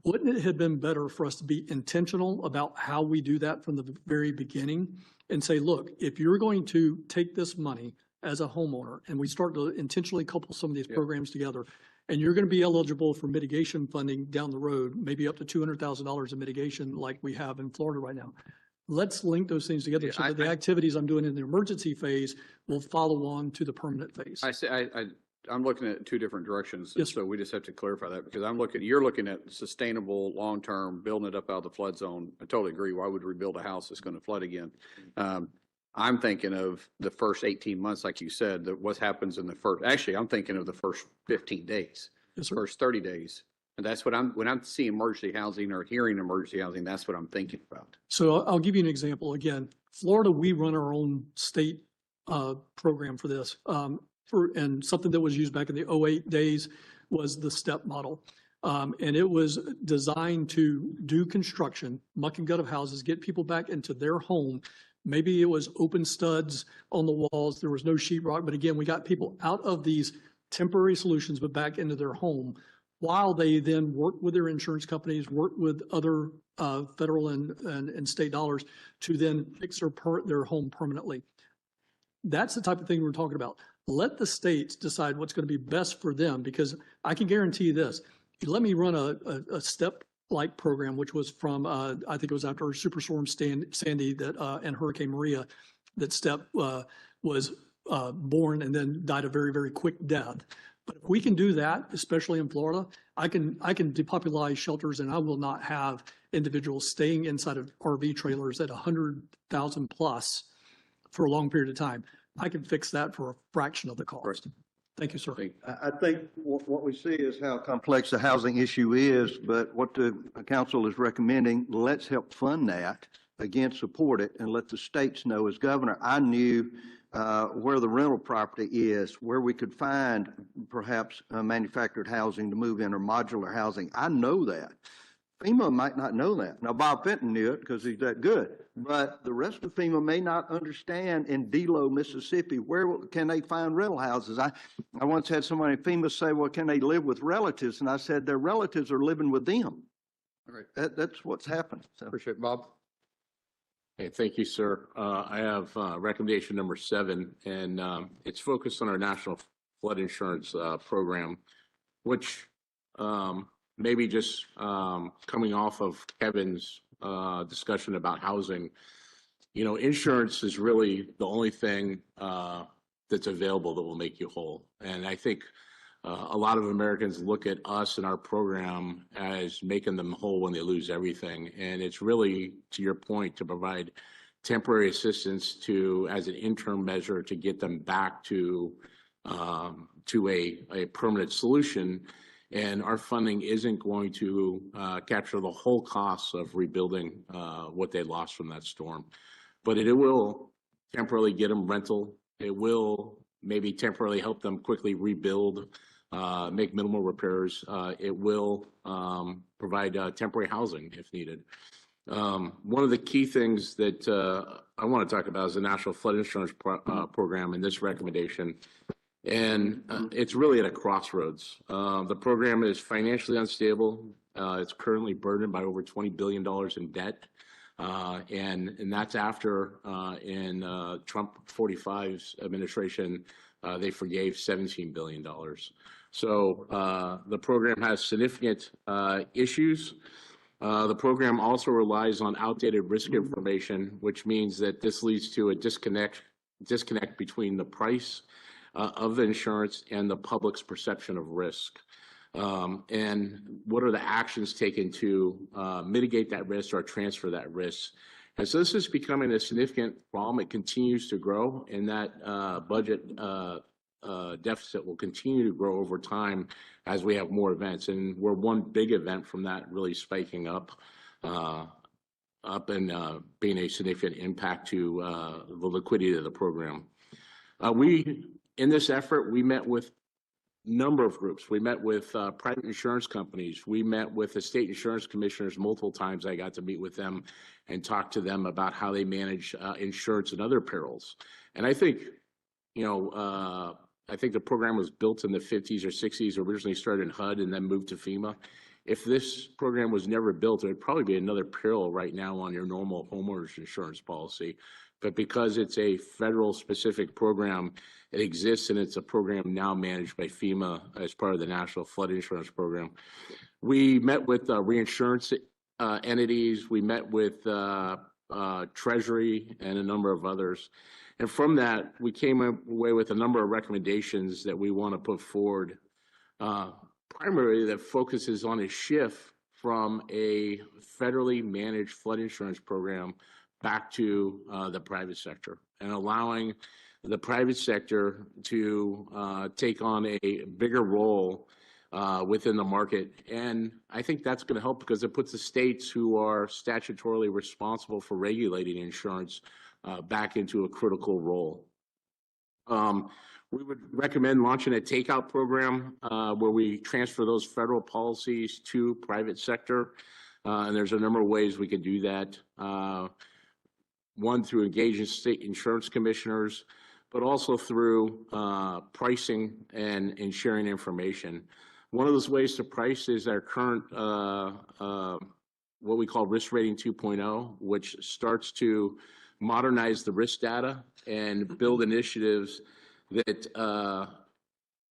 Wouldn't it have been better for us to be intentional about how we do that from the very beginning and say, look, if you're going to take this money as a homeowner and we start to intentionally couple some of these programs together, and you're going to be eligible for mitigation funding down the road, maybe up to $200,000 in mitigation like we have in Florida right now. Let's link those things together so that the activities I'm doing in the emergency phase will follow on to the permanent phase. I'm looking at 2 different directions. Yes, so we just have to clarify that because you're looking at sustainable, long-term, building it up out of the flood zone. I totally agree. Why would we build a house that's going to flood again? I'm thinking of the first 18 months, like you said, that what happens in the first, actually, I'm thinking of the first 15 days, yes, sir. First 30 days. And that's what when I'm seeing emergency housing or hearing emergency housing, that's what I'm thinking about. So I'll give you an example. Again, Florida, we run our own state program for this. And something that was used back in the 2008 days was the STEP model. And it was designed to do construction, muck and gut of houses, get people back into their home. Maybe it was open studs on the walls. There was no sheetrock. But again, we got people out of these temporary solutions, but back into their home while they then worked with their insurance companies, worked with other federal and state dollars to then fix their home permanently. That's the type of thing we're talking about. Let the states decide what's going to be best for them, because I can guarantee you this. You let me run a STEP-like program, which was from, I think it was after Superstorm Sandy and Hurricane Maria, that STEP was born and then died a very, very quick death. But if we can do that, especially in Florida, I can depopulate shelters, and I will not have individuals staying inside of RV trailers at 100,000 plus for a long period of time. I can fix that for a fraction of the cost. Thank you, sir. I think what we see is how complex the housing issue is, but what the council is recommending, let's help fund that, again, support it, and let the states know. As governor, I knew where the rental property is, where we could find perhaps manufactured housing to move in or modular housing. I know that. FEMA might not know that. Now, Bob Fenton knew it because he's that good, but the rest of FEMA may not understand in Delo, Mississippi, where can they find rental houses? I once had somebody in FEMA say, well, can they live with relatives? And I said, their relatives are living with them. All right. That's what's happened. So. Appreciate it, Bob. Okay, thank you, sir. I have recommendation number 7, and it's focused on our national flood insurance program, which maybe just coming off of Kevin's discussion about housing, you know, insurance is really the only thing that's available that will make you whole. And I think a lot of Americans look at us and our program as making them whole when they lose everything. And it's really, to your point, to provide temporary assistance as an interim measure to get them back to a permanent solution. And our funding isn't going to capture the whole costs of rebuilding what they lost from that storm. But it will temporarily get them rental. It will maybe temporarily help them quickly rebuild, make minimal repairs. It will provide temporary housing if needed. One of the key things that I want to talk about is the National Flood Insurance Program and this recommendation. And it's really at a crossroads. The program is financially unstable. It's currently burdened by over $20 billion in debt. And that's after in Trump 45's administration, they forgave $17 billion. So the program has significant issues. The program also relies on outdated risk information, which means that this leads to a disconnect between the price of the insurance and the public's perception of risk. And what are the actions taken to mitigate that risk or transfer that risk? And so this is becoming a significant problem. It continues to grow, and that budget deficit will continue to grow over time as we have more events. And we're one big event from that really spiking up and being a significant impact to the liquidity of the program. In this effort, we met with a number of groups. We met with private insurance companies. We met with the state insurance commissioners multiple times. I got to meet with them and talk to them about how they manage insurance and other perils. And I think, you know, I think the program was built in the 50s or 60s, originally started in HUD and then moved to FEMA. If this program was never built, it would probably be another peril right now on your normal homeowners insurance policy. But because it's a federal specific program, it exists, and it's a program now managed by FEMA as part of the National Flood Insurance Program. We met with reinsurance entities. We met with Treasury and a number of others. And from that, we came away with a number of recommendations that we want to put forward, primarily that focuses on a shift from a federally managed flood insurance program back to the private sector, and allowing the private sector to take on a bigger role within the market. And I think that's going to help because it puts the states who are statutorily responsible for regulating insurance back into a critical role. We would recommend launching a takeout program where we transfer those federal policies to private sector. And there's a number of ways we could do that. One, through engaging state insurance commissioners, but also through pricing and sharing information. One of those ways to price is our current, what we call Risk Rating 2.0, which starts to modernize the risk data and build initiatives that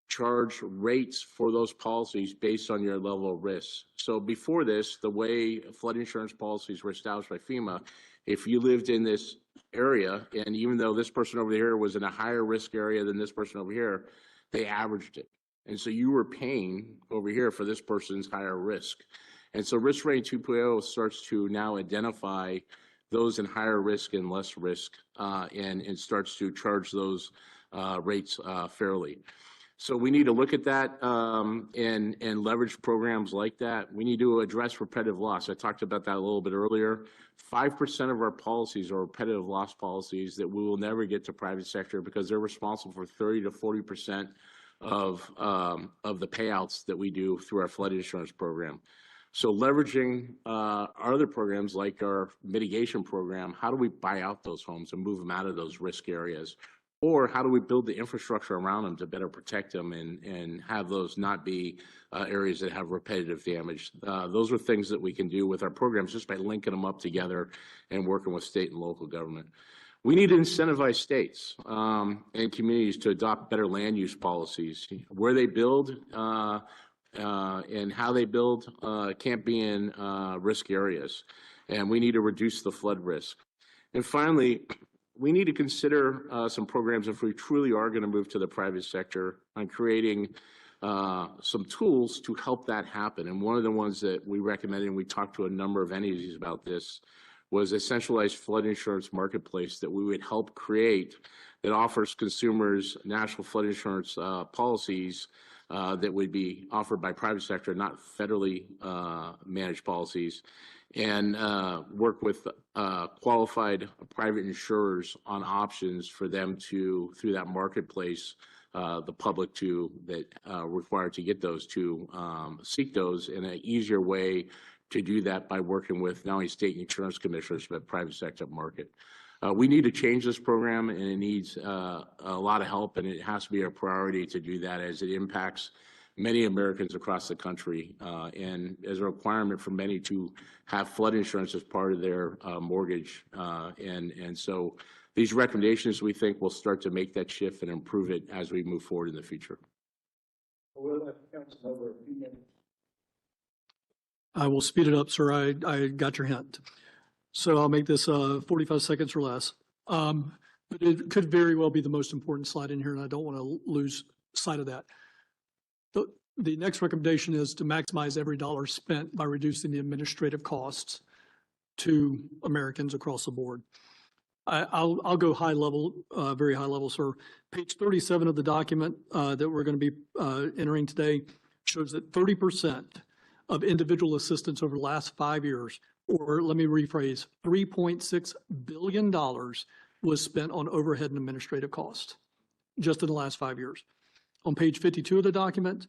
charge rates for those policies based on your level of risk. So before this, the way flood insurance policies were established by FEMA, if you lived in this area, and even though this person over here was in a higher risk area than this person over here, they averaged it. And so you were paying over here for this person's higher risk. And so Risk Rating 2.0 starts to now identify those in higher risk and less risk, and starts to charge those rates fairly. So we need to look at that and leverage programs like that. We need to address repetitive loss. I talked about that a little bit earlier. 5% of our policies are repetitive loss policies that we will never get to private sector because they're responsible for 30 to 40% of the payouts that we do through our flood insurance program. So leveraging our other programs like our mitigation program, how do we buy out those homes and move them out of those risk areas? Or how do we build the infrastructure around them to better protect them and have those not be areas that have repetitive damage? Those are things that we can do with our programs just by linking them up together and working with state and local government. We need to incentivize states and communities to adopt better land use policies. Where they build and how they build can't be in risk areas. And we need to reduce the flood risk. And finally, we need to consider some programs if we truly are going to move to the private sector on creating some tools to help that happen. And one of the ones that we recommended, and we talked to a number of entities about this, was a centralized flood insurance marketplace that we would help create that offers consumers national flood insurance policies that would be offered by private sector, not federally managed policies, and work with qualified private insurers on options for them to, through that marketplace, the public that required to get those to seek those in an easier way to do that by working with not only state insurance commissioners, but private sector market. We need to change this program, and it needs a lot of help, and it has to be a priority to do that as it impacts many Americans across the country, and as a requirement for many to have flood insurance as part of their mortgage. And so these recommendations, we think, will start to make that shift and improve it as we move forward in the future. We'll have council over a few minutes. I will speed it up, sir. I got your hint. So I'll make this 45 seconds or less. But it could very well be the most important slide in here, and I don't want to lose sight of that. The next recommendation is to maximize every dollar spent by reducing the administrative costs to Americans across the board. I'll go high level, very high level, sir. Page 37 of the document that we're going to be entering today shows that 30% of individual assistance over the last 5 years, or let me rephrase, $3.6 billion was spent on overhead and administrative costs just in the last 5 years. On page 52 of the document,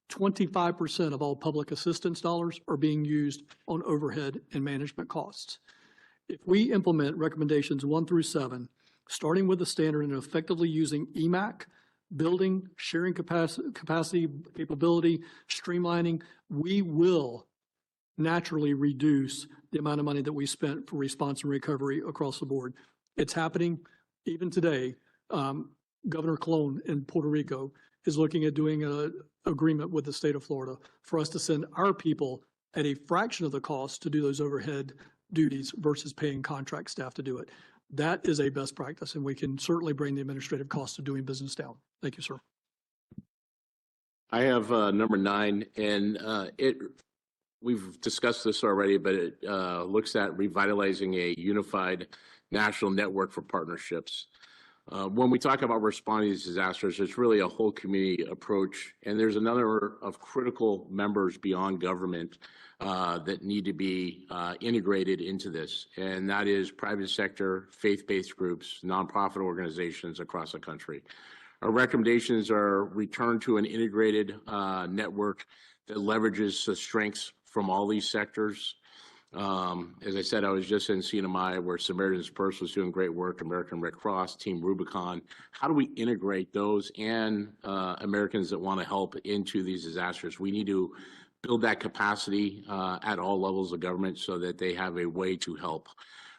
25% of all public assistance dollars are being used on overhead and management costs. If we implement recommendations 1 through 7, starting with the standard and effectively using EMAC, building, sharing capacity, capability, streamlining, we will naturally reduce the amount of money that we spent for response and recovery across the board. It's happening even today. Governor Colon in Puerto Rico is looking at doing an agreement with the state of Florida for us to send our people at a fraction of the cost to do those overhead duties versus paying contract staff to do it. That is a best practice, and we can certainly bring the administrative cost of doing business down. Thank you, sir. I have number 9, and we've discussed this already, but it looks at revitalizing a unified national network for partnerships. When we talk about responding to these disasters, it's really a whole community approach, and there's a number of critical members beyond government that need to be integrated into this, and that is private sector, faith-based groups, nonprofit organizations across the country. Our recommendations are return to an integrated network that leverages the strengths from all these sectors. As I said, I was just in CNMI where Samaritan's Purse was doing great work, American Red Cross, Team Rubicon. How do we integrate those and Americans that want to help into these disasters? We need to build that capacity at all levels of government so that they have a way to help.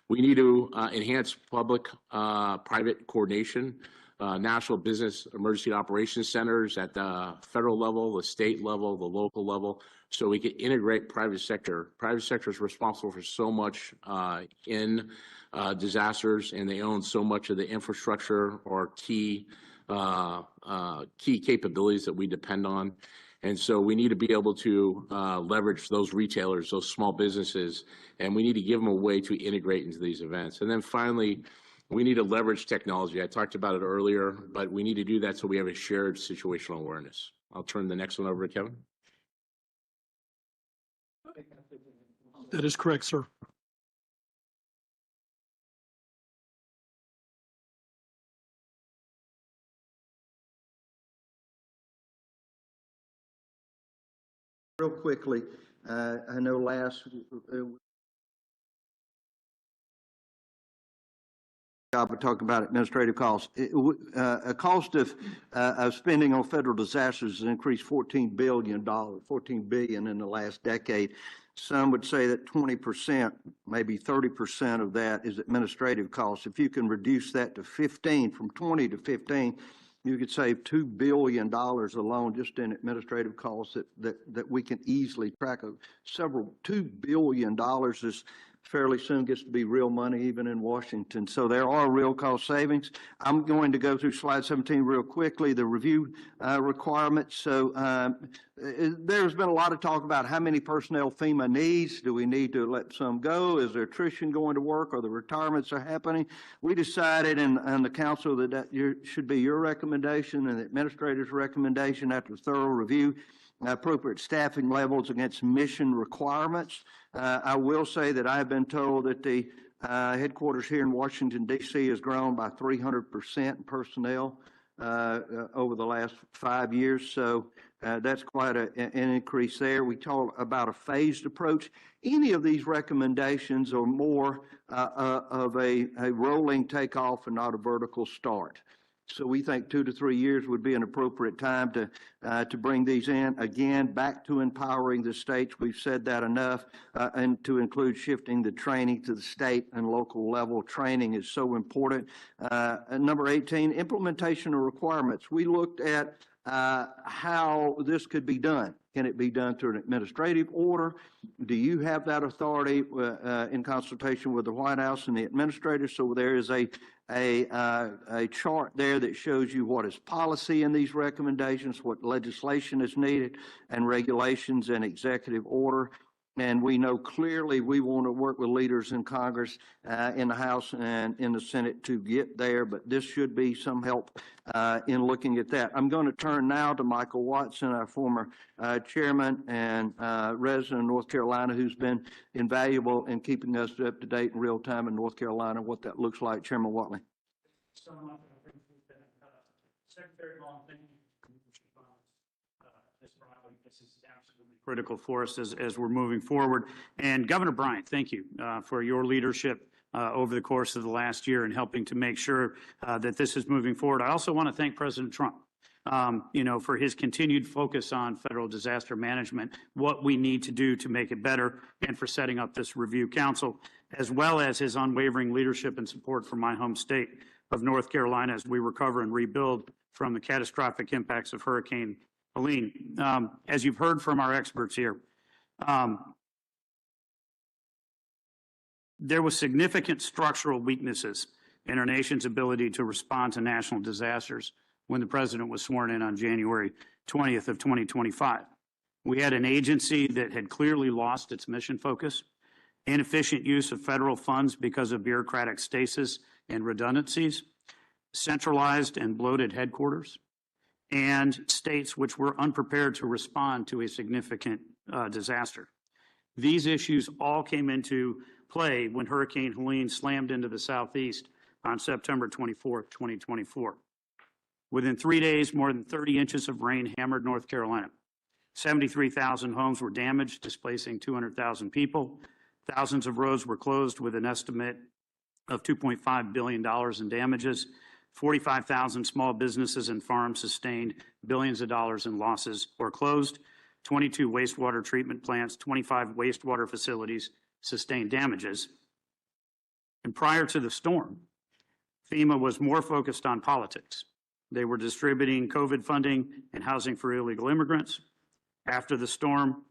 We need to enhance public-private coordination, national business emergency operations centers at the federal level, the state level, the local level, so we can integrate private sector. Private sector is responsible for so much in disasters, and they own so much of the infrastructure or key capabilities that we depend on. And so we need to be able to leverage those retailers, those small businesses, and we need to give them a way to integrate into these events. And then finally, We need to leverage technology. I talked about it earlier, but we need to do that so we have a shared situational awareness. I'll turn the next one over to Kevin. That is correct, sir. Real quickly, I know last job of talking about administrative costs. A cost of spending on federal disasters has increased $14 billion in the last decade. Some would say that 20%, maybe 30% of that is administrative costs. If you can reduce that to 15, from 20 to 15, you could save $2 billion alone just in administrative costs that we can easily track. Of several $2 billion is fairly soon gets to be real money even in Washington. So there are real cost savings. I'm going to go through slide 17 real quickly, the review requirements. So there's been a lot of talk about how many personnel FEMA needs. Do we need to let some go? Is there attrition going to work, or the retirements are happening? We decided in the council that should be your recommendation and the administrator's recommendation after thorough review. Appropriate staffing levels against mission requirements. I will say that I've been told that the headquarters here in Washington, D.C. has grown by 300% in personnel over the last 5 years. So that's quite an increase there. We talked about a phased approach. Any of these recommendations are more of a rolling takeoff and not a vertical start. So we think 2 to 3 years would be an appropriate time to bring these in. Again, back to empowering the states. We've said that enough, and to include shifting the training to the state and local level. Training is so important. Number 18, implementation of requirements. We looked at how this could be done. Can it be done through an administrative order? Do you have that authority in consultation with the White House and the administrator? So there is a chart there that shows you what is policy in these recommendations, what legislation is needed, and regulations and executive order. And we know clearly we want to work with leaders in Congress, in the House and in the Senate to get there, but this should be some help in looking at that. I'm going to turn now to Michael Watson, our former chairman and resident of North Carolina, who's been invaluable in keeping us up to date in real time in North Carolina, what that looks like. Chairman Watley. So much. Secretary Long, thank you. This is absolutely critical for us as we're moving forward. And Governor Bryant, thank you for your leadership over the course of the last year and helping to make sure that this is moving forward. I also want to thank President Trump, for his continued focus on federal disaster management, what we need to do to make it better, and for setting up this review council, as well as his unwavering leadership and support for my home state of North Carolina as we recover and rebuild from the catastrophic impacts of Hurricane Helene. As you've heard from our experts here, there was significant structural weaknesses in our nation's ability to respond to national disasters when the president was sworn in on January 20th of 2025. We had an agency that had clearly lost its mission focus, inefficient use of federal funds because of bureaucratic stasis and redundancies, centralized and bloated headquarters, and states which were unprepared to respond to a significant disaster. These issues all came into play when Hurricane Helene slammed into the southeast on September 24th, 2024. Within 3 days, more than 30 inches of rain hammered North Carolina. 73,000 homes were damaged, displacing 200,000 people. Thousands of roads were closed with an estimate of $2.5 billion in damages. 45,000 small businesses and farms sustained billions of dollars in losses or closed. 22 wastewater treatment plants, 25 wastewater facilities sustained damages. And prior to the storm, FEMA was more focused on politics. They were distributing COVID funding and housing for illegal immigrants. After the storm,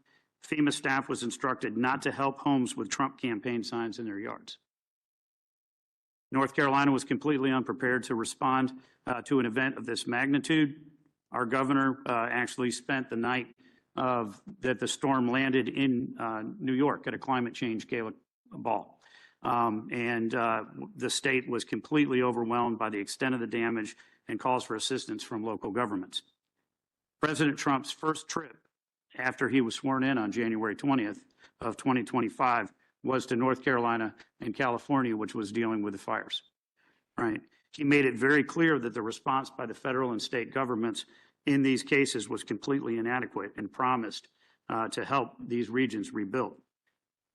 FEMA staff was instructed not to help homes with Trump campaign signs in their yards. North Carolina was completely unprepared to respond to an event of this magnitude. Our governor actually spent the night that the storm landed in New York at a climate change gala ball. The state was completely overwhelmed by the extent of the damage and calls for assistance from local governments. President Trump's first trip after he was sworn in on January 20th of 2025 was to North Carolina and California, which was dealing with the fires, right? He made it very clear that the response by the federal and state governments in these cases was completely inadequate and promised to help these regions rebuild.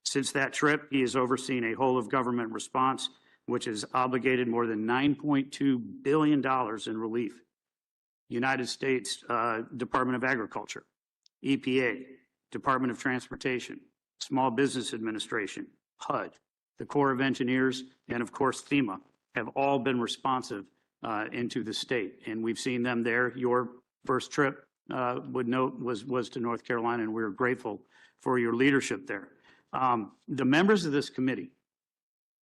Since that trip, he has overseen a whole of government response, which has obligated more than $9.2 billion in relief. United States Department of Agriculture, EPA, Department of Transportation, Small Business Administration, HUD, the Corps of Engineers, and of course FEMA have all been responsive into the state. And we've seen them there. Your first trip, would note, was to North Carolina, and we're grateful for your leadership there. The members of this committee,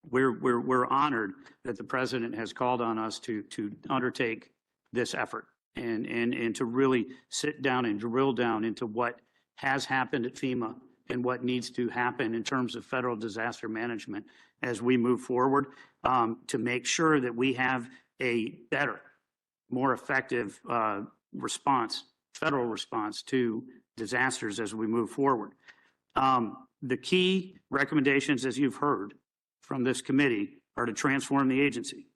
we're honored that the president has called on us to undertake this effort and to really sit down and drill down into what has happened at FEMA and what needs to happen in terms of federal disaster management as we move forward, to make sure that we have a better, more effective federal response to disasters as we move forward. The key recommendations, as you've heard from this committee, are to transform the agency,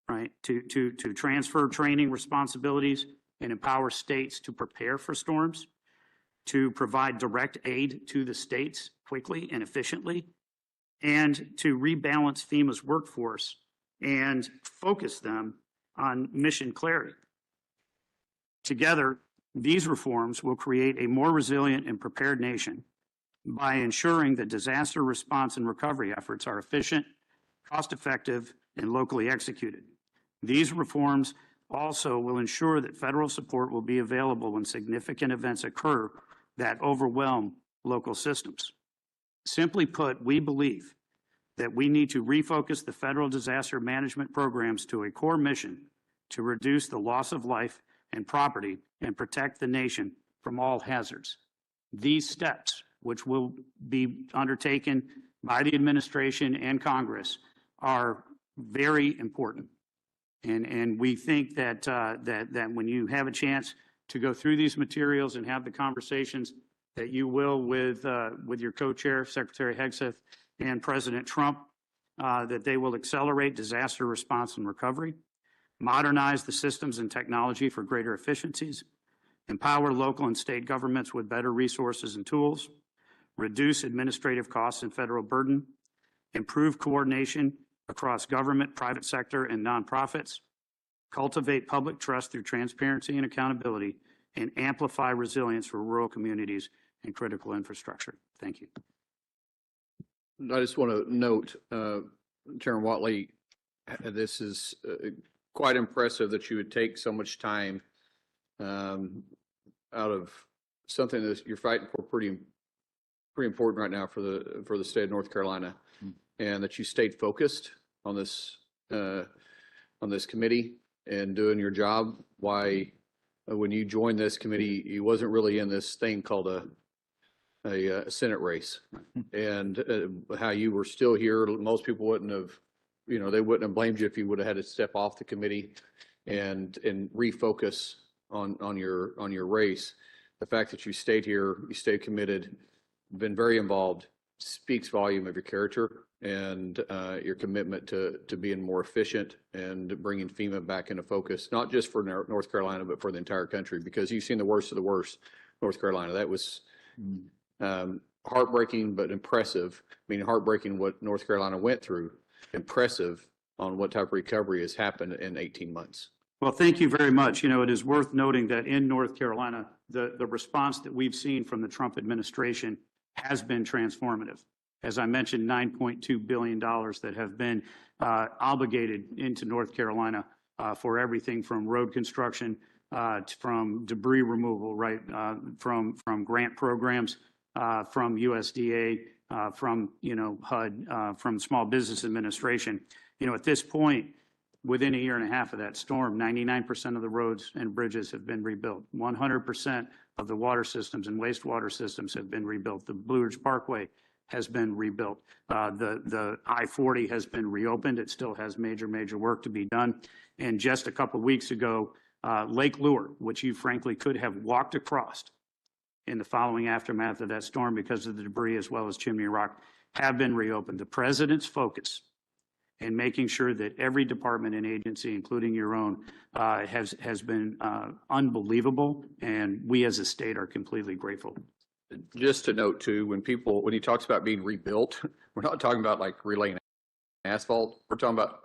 right? To transfer training responsibilities and empower states to prepare for storms, to provide direct aid to the states quickly and efficiently, and to rebalance FEMA's workforce and focus them on mission clarity. Together, these reforms will create a more resilient and prepared nation by ensuring that disaster response and recovery efforts are efficient, cost-effective, and locally executed. These reforms also will ensure that federal support will be available when significant events occur that overwhelm local systems. Simply put, we believe that we need to refocus the federal disaster management programs to a core mission to reduce the loss of life and property and protect the nation from all hazards. These steps, which will be undertaken by the administration and Congress, are very important. And we think that when you have a chance to go through these materials and have the conversations that you will with your co-chair, Secretary Hegseth, and President Trump, that they will accelerate disaster response and recovery, modernize the systems and technology for greater efficiencies, empower local and state governments with better resources and tools, reduce administrative costs and federal burden, improve coordination across government, private sector, and nonprofits, cultivate public trust through transparency and accountability, and amplify resilience for rural communities and critical infrastructure. Thank you. I just want to note, Chairman Whatley, this is quite impressive that you would take so much time out of something that you're fighting for pretty important right now for the state of North Carolina, and that you stayed focused on this committee and doing your job. Why, when you joined this committee, you wasn't really in this thing called a Senate race, and how you were still here. Most people wouldn't have, they wouldn't have blamed you if you would have had to step off the committee and refocus on your race. The fact that you stayed here, you stayed committed, been very involved, speaks volume of your character and your commitment to being more efficient and bringing FEMA back into focus, not just for North Carolina, but for the entire country, because you've seen the worst of the worst, North Carolina. That was heartbreaking, but impressive. I mean, heartbreaking what North Carolina went through, impressive on what type of recovery has happened in 18 months. Well, thank you very much. It is worth noting that in North Carolina, the response that we've seen from the Trump administration has been transformative. As I mentioned, $9.2 billion that have been obligated into North Carolina for everything from road construction, from debris removal, right, from grant programs, from USDA, from HUD, from Small Business Administration. At this point, within a year and a half of that storm, 99% of the roads and bridges have been rebuilt. 100% of the water systems and wastewater systems have been rebuilt. The Blue Ridge Parkway has been rebuilt. The I-40 has been reopened. It still has major work to be done. And just a couple of weeks ago, Lake Lure, which you frankly could have walked across in the following aftermath of that storm because of the debris as well as Chimney Rock, have been reopened. The president's focus in making sure that every department and agency, including your own, has been unbelievable, and we as a state are completely grateful. Just to note too, when he talks about being rebuilt, we're not talking about like relaying asphalt. We're talking about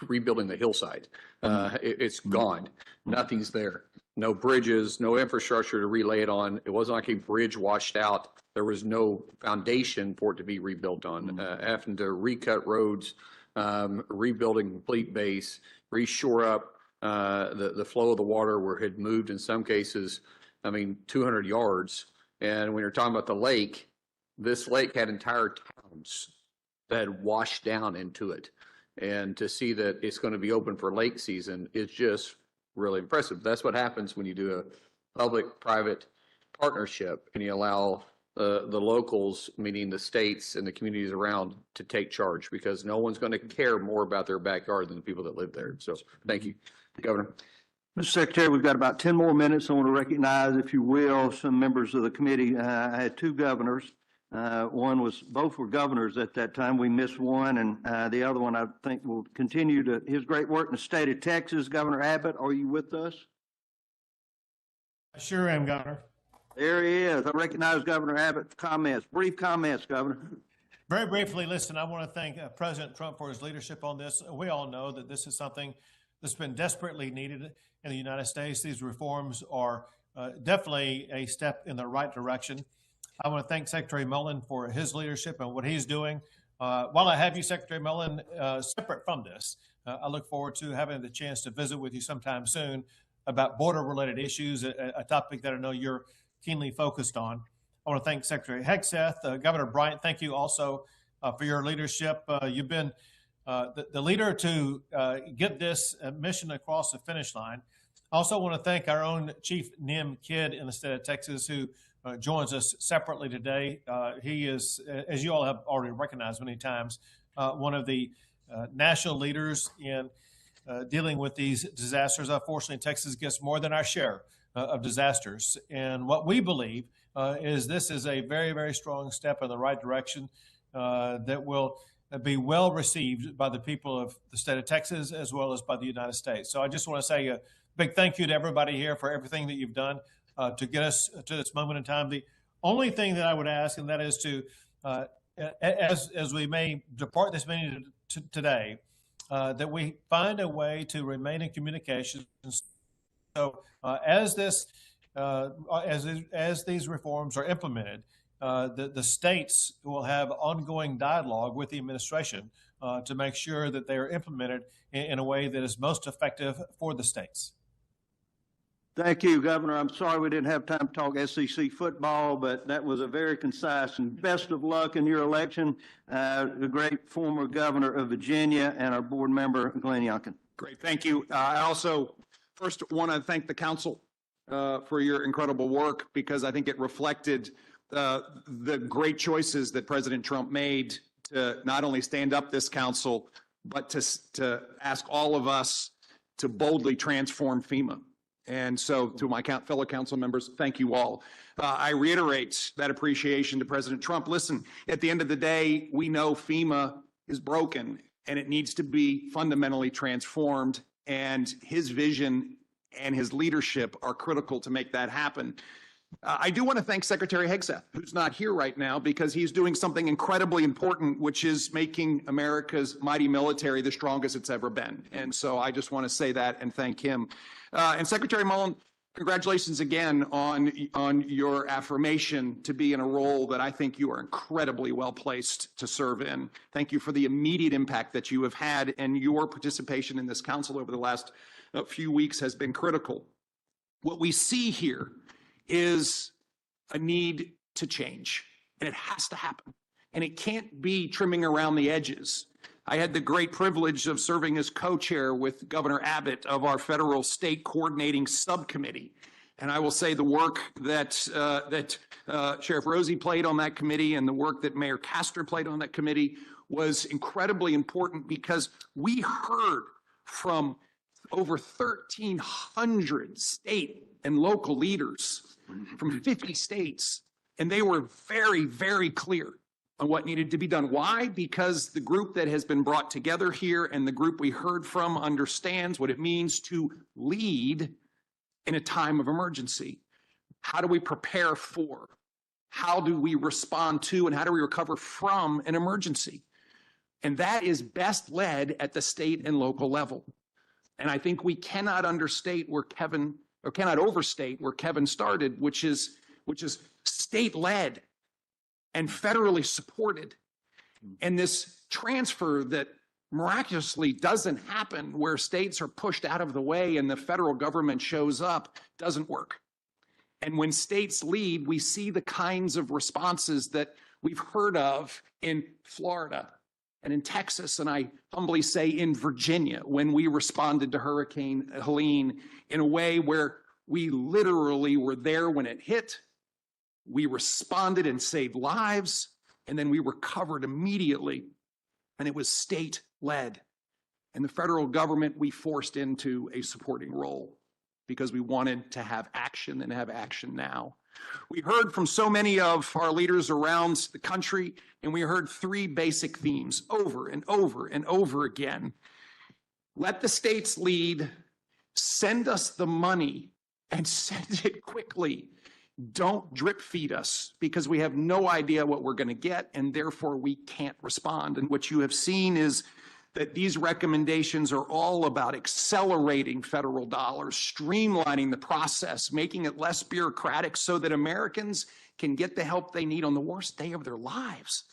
rebuilding the hillside. It's gone. Nothing's there. No bridges, no infrastructure to relay it on. It wasn't like a bridge washed out. There was no foundation for it to be rebuilt on. Having to recut roads, rebuilding complete base, reshore up the flow of the water where it had moved in some cases, 200 yards. And when you're talking about the lake, this lake had entire towns that had washed down into it. And to see that it's going to be open for lake season is just really impressive. That's what happens when you do a public-private partnership and you allow the locals, meaning the states and the communities around, to take charge, because no one's going to care more about their backyard than the people that live there. So thank you, Governor. Mr. Secretary, we've got about 10 more minutes. I want to recognize, if you will, some members of the committee. I had two governors. Both were governors at that time. We missed one, and the other one I think will continue his great work in the state of Texas. Governor Abbott, are you with us? I sure am, Governor. There he is. I recognize Governor Abbott's comments. Brief comments, Governor. Very briefly, listen, I want to thank President Trump for his leadership on this. We all know that this is something that's been desperately needed in the United States. These reforms are definitely a step in the right direction. I want to thank Secretary Mullin for his leadership and what he's doing. While I have you, Secretary Mullin, separate from this, I look forward to having the chance to visit with you sometime soon about border-related issues, a topic that I know you're keenly focused on. I want to thank Secretary Hegseth. Governor Bryant, thank you also for your leadership. You've been the leader to get this mission across the finish line. I also want to thank our own Chief Nim Kidd in the state of Texas, who joins us separately today. He is, as you all have already recognized many times, one of the national leaders in dealing with these disasters. Unfortunately, Texas gets more than our share of disasters. And what we believe is this is a very strong step in the right direction that will be well received by the people of the state of Texas as well as by the United States. So I just want to say a big thank you to everybody here for everything that you've done to get us to this moment in time. The only thing that I would ask, and that is to, as we may depart this meeting today, that we find a way to remain in communication. So as these reforms are implemented, the states will have ongoing dialogue with the administration to make sure that they are implemented in a way that is most effective for the states. Thank you, Governor. I'm sorry we didn't have time to talk SEC football, but that was a very concise, and best of luck in your election. The great former governor of Virginia and our board member, Glenn Youngkin. Great, thank you. I also first want to thank the council for your incredible work, because I think it reflected the great choices that President Trump made to not only stand up this council, but to ask all of us to boldly transform FEMA. And so to my fellow council members, thank you all. I reiterate that appreciation to President Trump. Listen, at the end of the day, we know FEMA is broken and it needs to be fundamentally transformed, and his vision and his leadership are critical to make that happen. I do want to thank Secretary Hegseth, who's not here right now, because he's doing something incredibly important, which is making America's mighty military the strongest it's ever been. And so I just want to say that and thank him. And Secretary Mullin, congratulations again on your affirmation to be in a role that I think you are incredibly well placed to serve in. Thank you for the immediate impact that you have had, and your participation in this council over the last few weeks has been critical. What we see here is a need to change, and it has to happen. And it can't be trimming around the edges. I had the great privilege of serving as co-chair with Governor Abbott of our federal state coordinating subcommittee. And I will say the work that Sheriff Rosie played on that committee and the work that Mayor Castor played on that committee was incredibly important because we heard from over 1,300 state and local leaders from 50 states, and they were very, very clear on what needed to be done. Why? Because the group that has been brought together here and the group we heard from understands what it means to lead in a time of emergency. How do we prepare for? How do we respond to and how do we recover from an emergency? And that is best led at the state and local level. And I think we cannot overstate where Kevin started, which is state-led and federally supported. And this transfer that miraculously doesn't happen where states are pushed out of the way and the federal government shows up doesn't work. And when states lead, we see the kinds of responses that we've heard of in Florida and in Texas, and I humbly say in Virginia, when we responded to Hurricane Helene in a way where we literally were there when it hit, we responded and saved lives, and then we recovered immediately, and it was state-led. And the federal government we forced into a supporting role because we wanted to have action and have action now. We heard from so many of our leaders around the country, and we heard three basic themes over and over and over again. Let the states lead, send us the money, and send it quickly. Don't drip feed us because we have no idea what we're going to get, and therefore we can't respond. And what you have seen is that these recommendations are all about accelerating federal dollars, streamlining the process, making it less bureaucratic so that Americans can get the help they need on the worst day of their lives.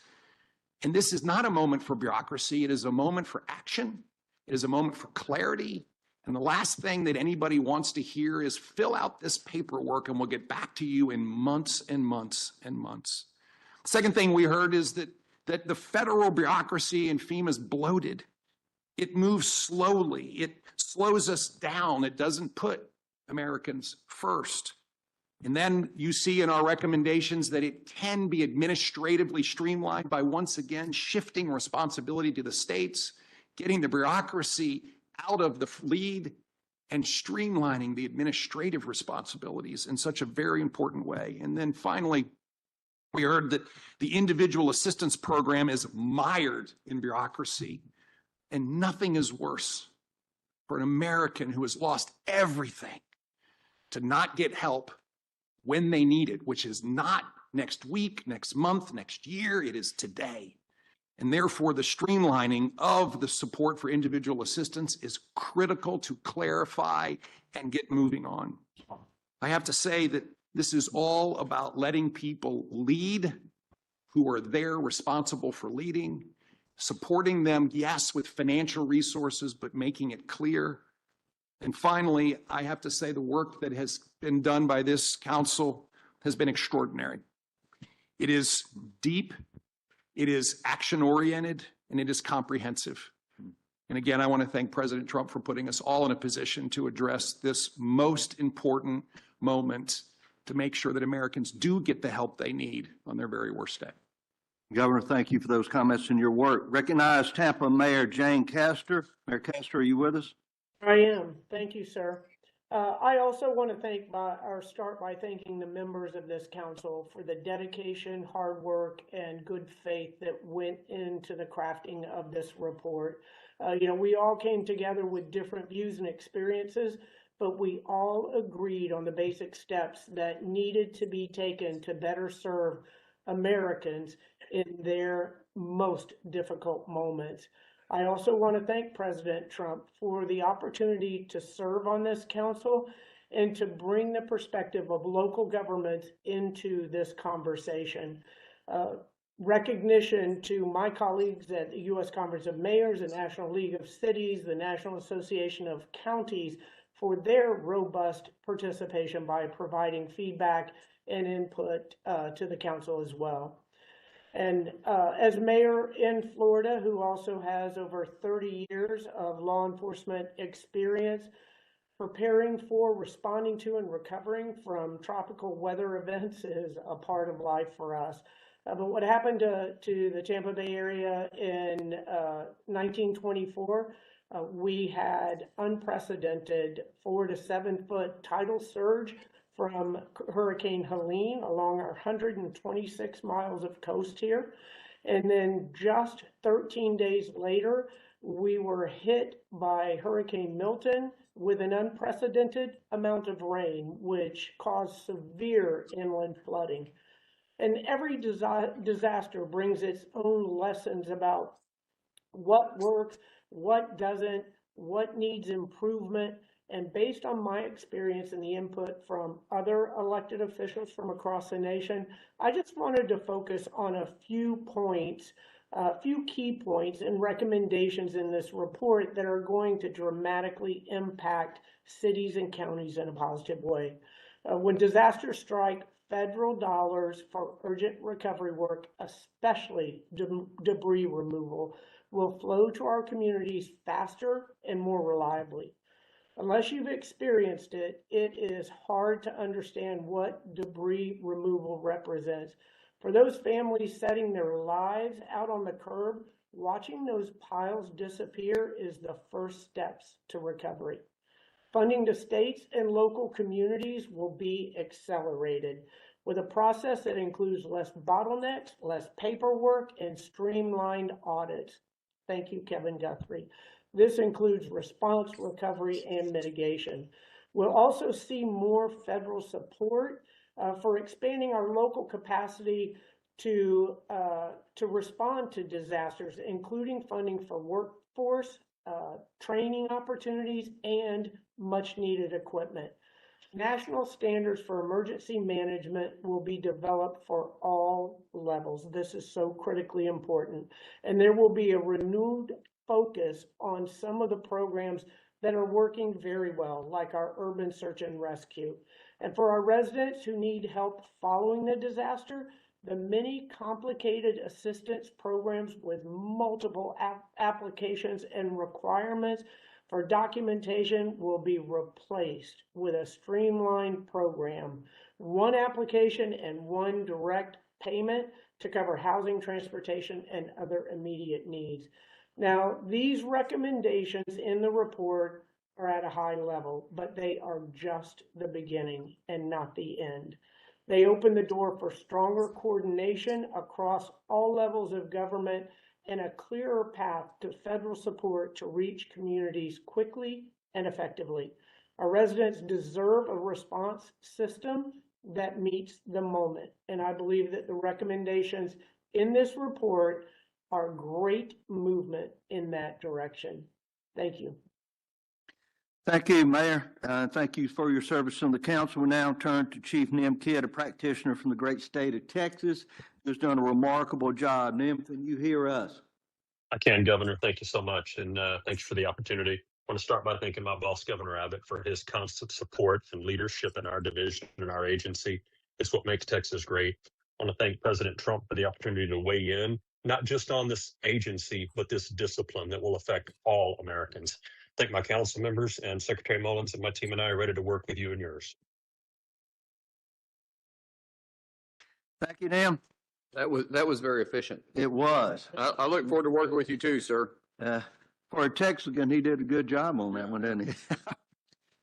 And this is not a moment for bureaucracy. It is a moment for action. It is a moment for clarity. And the last thing that anybody wants to hear is fill out this paperwork and we'll get back to you in months and months and months. The second thing we heard is that the federal bureaucracy in FEMA is bloated. It moves slowly. It slows us down. It doesn't put Americans first. And then you see in our recommendations that it can be administratively streamlined by once again shifting responsibility to the states, getting the bureaucracy out of the lead and streamlining the administrative responsibilities in such a very important way. And then finally, we heard that the individual assistance program is mired in bureaucracy, and nothing is worse for an American who has lost everything to not get help when they need it, which is not next week, next month, next year, it is today. And therefore, the streamlining of the support for individual assistance is critical to clarify and get moving on. I have to say that this is all about letting people lead who are there responsible for leading, supporting them, yes, with financial resources, but making it clear. And finally, I have to say the work that has been done by this council has been extraordinary. It is deep, it is action-oriented, and it is comprehensive. And again, I want to thank President Trump for putting us all in a position to address this most important moment to make sure that Americans do get the help they need on their very worst day. Governor, thank you for those comments and your work. Recognize Tampa Mayor Jane Castor. Mayor Castor, are you with us? I am. Thank you, sir. I also want to start by thanking the members of this council for the dedication, hard work, and good faith that went into the crafting of this report. We all came together with different views and experiences, but we all agreed on the basic steps that needed to be taken to better serve Americans in their most difficult moments. I also want to thank President Trump for the opportunity to serve on this council and to bring the perspective of local governments into this conversation. Recognition to my colleagues at the U.S. Conference of Mayors, the National League of Cities, the National Association of Counties for their robust participation by providing feedback and input to the council as well. And as mayor in Florida, who also has over 30 years of law enforcement experience, Preparing for, responding to, and recovering from tropical weather events is a part of life for us. But what happened to the Tampa Bay area in 1924, we had unprecedented 4 to 7 foot tidal surge from Hurricane Helene along our 126 miles of coast here. And then just 13 days later, we were hit by Hurricane Milton with an unprecedented amount of rain, which caused severe inland flooding. And every disaster brings its own lessons about what works, what doesn't, what needs improvement. And based on my experience and the input from other elected officials from across the nation, I just wanted to focus on a few points, a few key points and recommendations in this report that are going to dramatically impact cities and counties in a positive way. When disasters strike, federal dollars for urgent recovery work, especially debris removal, will flow to our communities faster and more reliably. Unless you've experienced it, it is hard to understand what debris removal represents. For those families setting their lives out on the curb, watching those piles disappear is the first steps to recovery. Funding to states and local communities will be accelerated with a process that includes less bottlenecks, less paperwork, and streamlined audits. Thank you, Kevin Guthrie. This includes response, recovery, and mitigation. We'll also see more federal support for expanding our local capacity to respond to disasters, including funding for workforce, training opportunities, and much needed equipment. National standards for emergency management will be developed for all levels. This is so critically important. And there will be a renewed focus on some of the programs that are working very well, like our urban search and rescue. And for our residents who need help following the disaster, the many complicated assistance programs with multiple applications and requirements for documentation will be replaced with a streamlined program, one application and one direct payment to cover housing, transportation, and other immediate needs. Now, these recommendations in the report are at a high level, but they are just the beginning and not the end. They open the door for stronger coordination across all levels of government and a clearer path to federal support to reach communities quickly and effectively. Our residents deserve a response system that meets the moment, and I believe that the recommendations in this report are great movement in that direction. Thank you. Thank you, Mayor. Thank you for your service on the council. We now turn to Chief Nim Kidd, a practitioner from the great state of Texas, who's done a remarkable job. Nim, can you hear us? I can, Governor. Thank you so much, and thanks for the opportunity. I want to start by thanking my boss, Governor Abbott, for his constant support and leadership in our division and our agency. It's what makes Texas great. I want to thank President Trump for the opportunity to weigh in, not just on this agency, but this discipline that will affect all Americans. Thank my council members and Secretary Mullins and my team and I are ready to work with you and yours. Thank you, Nim. That was very efficient. It was. I look forward to working with you too, sir. For a Texican, he did a good job on that one, didn't he?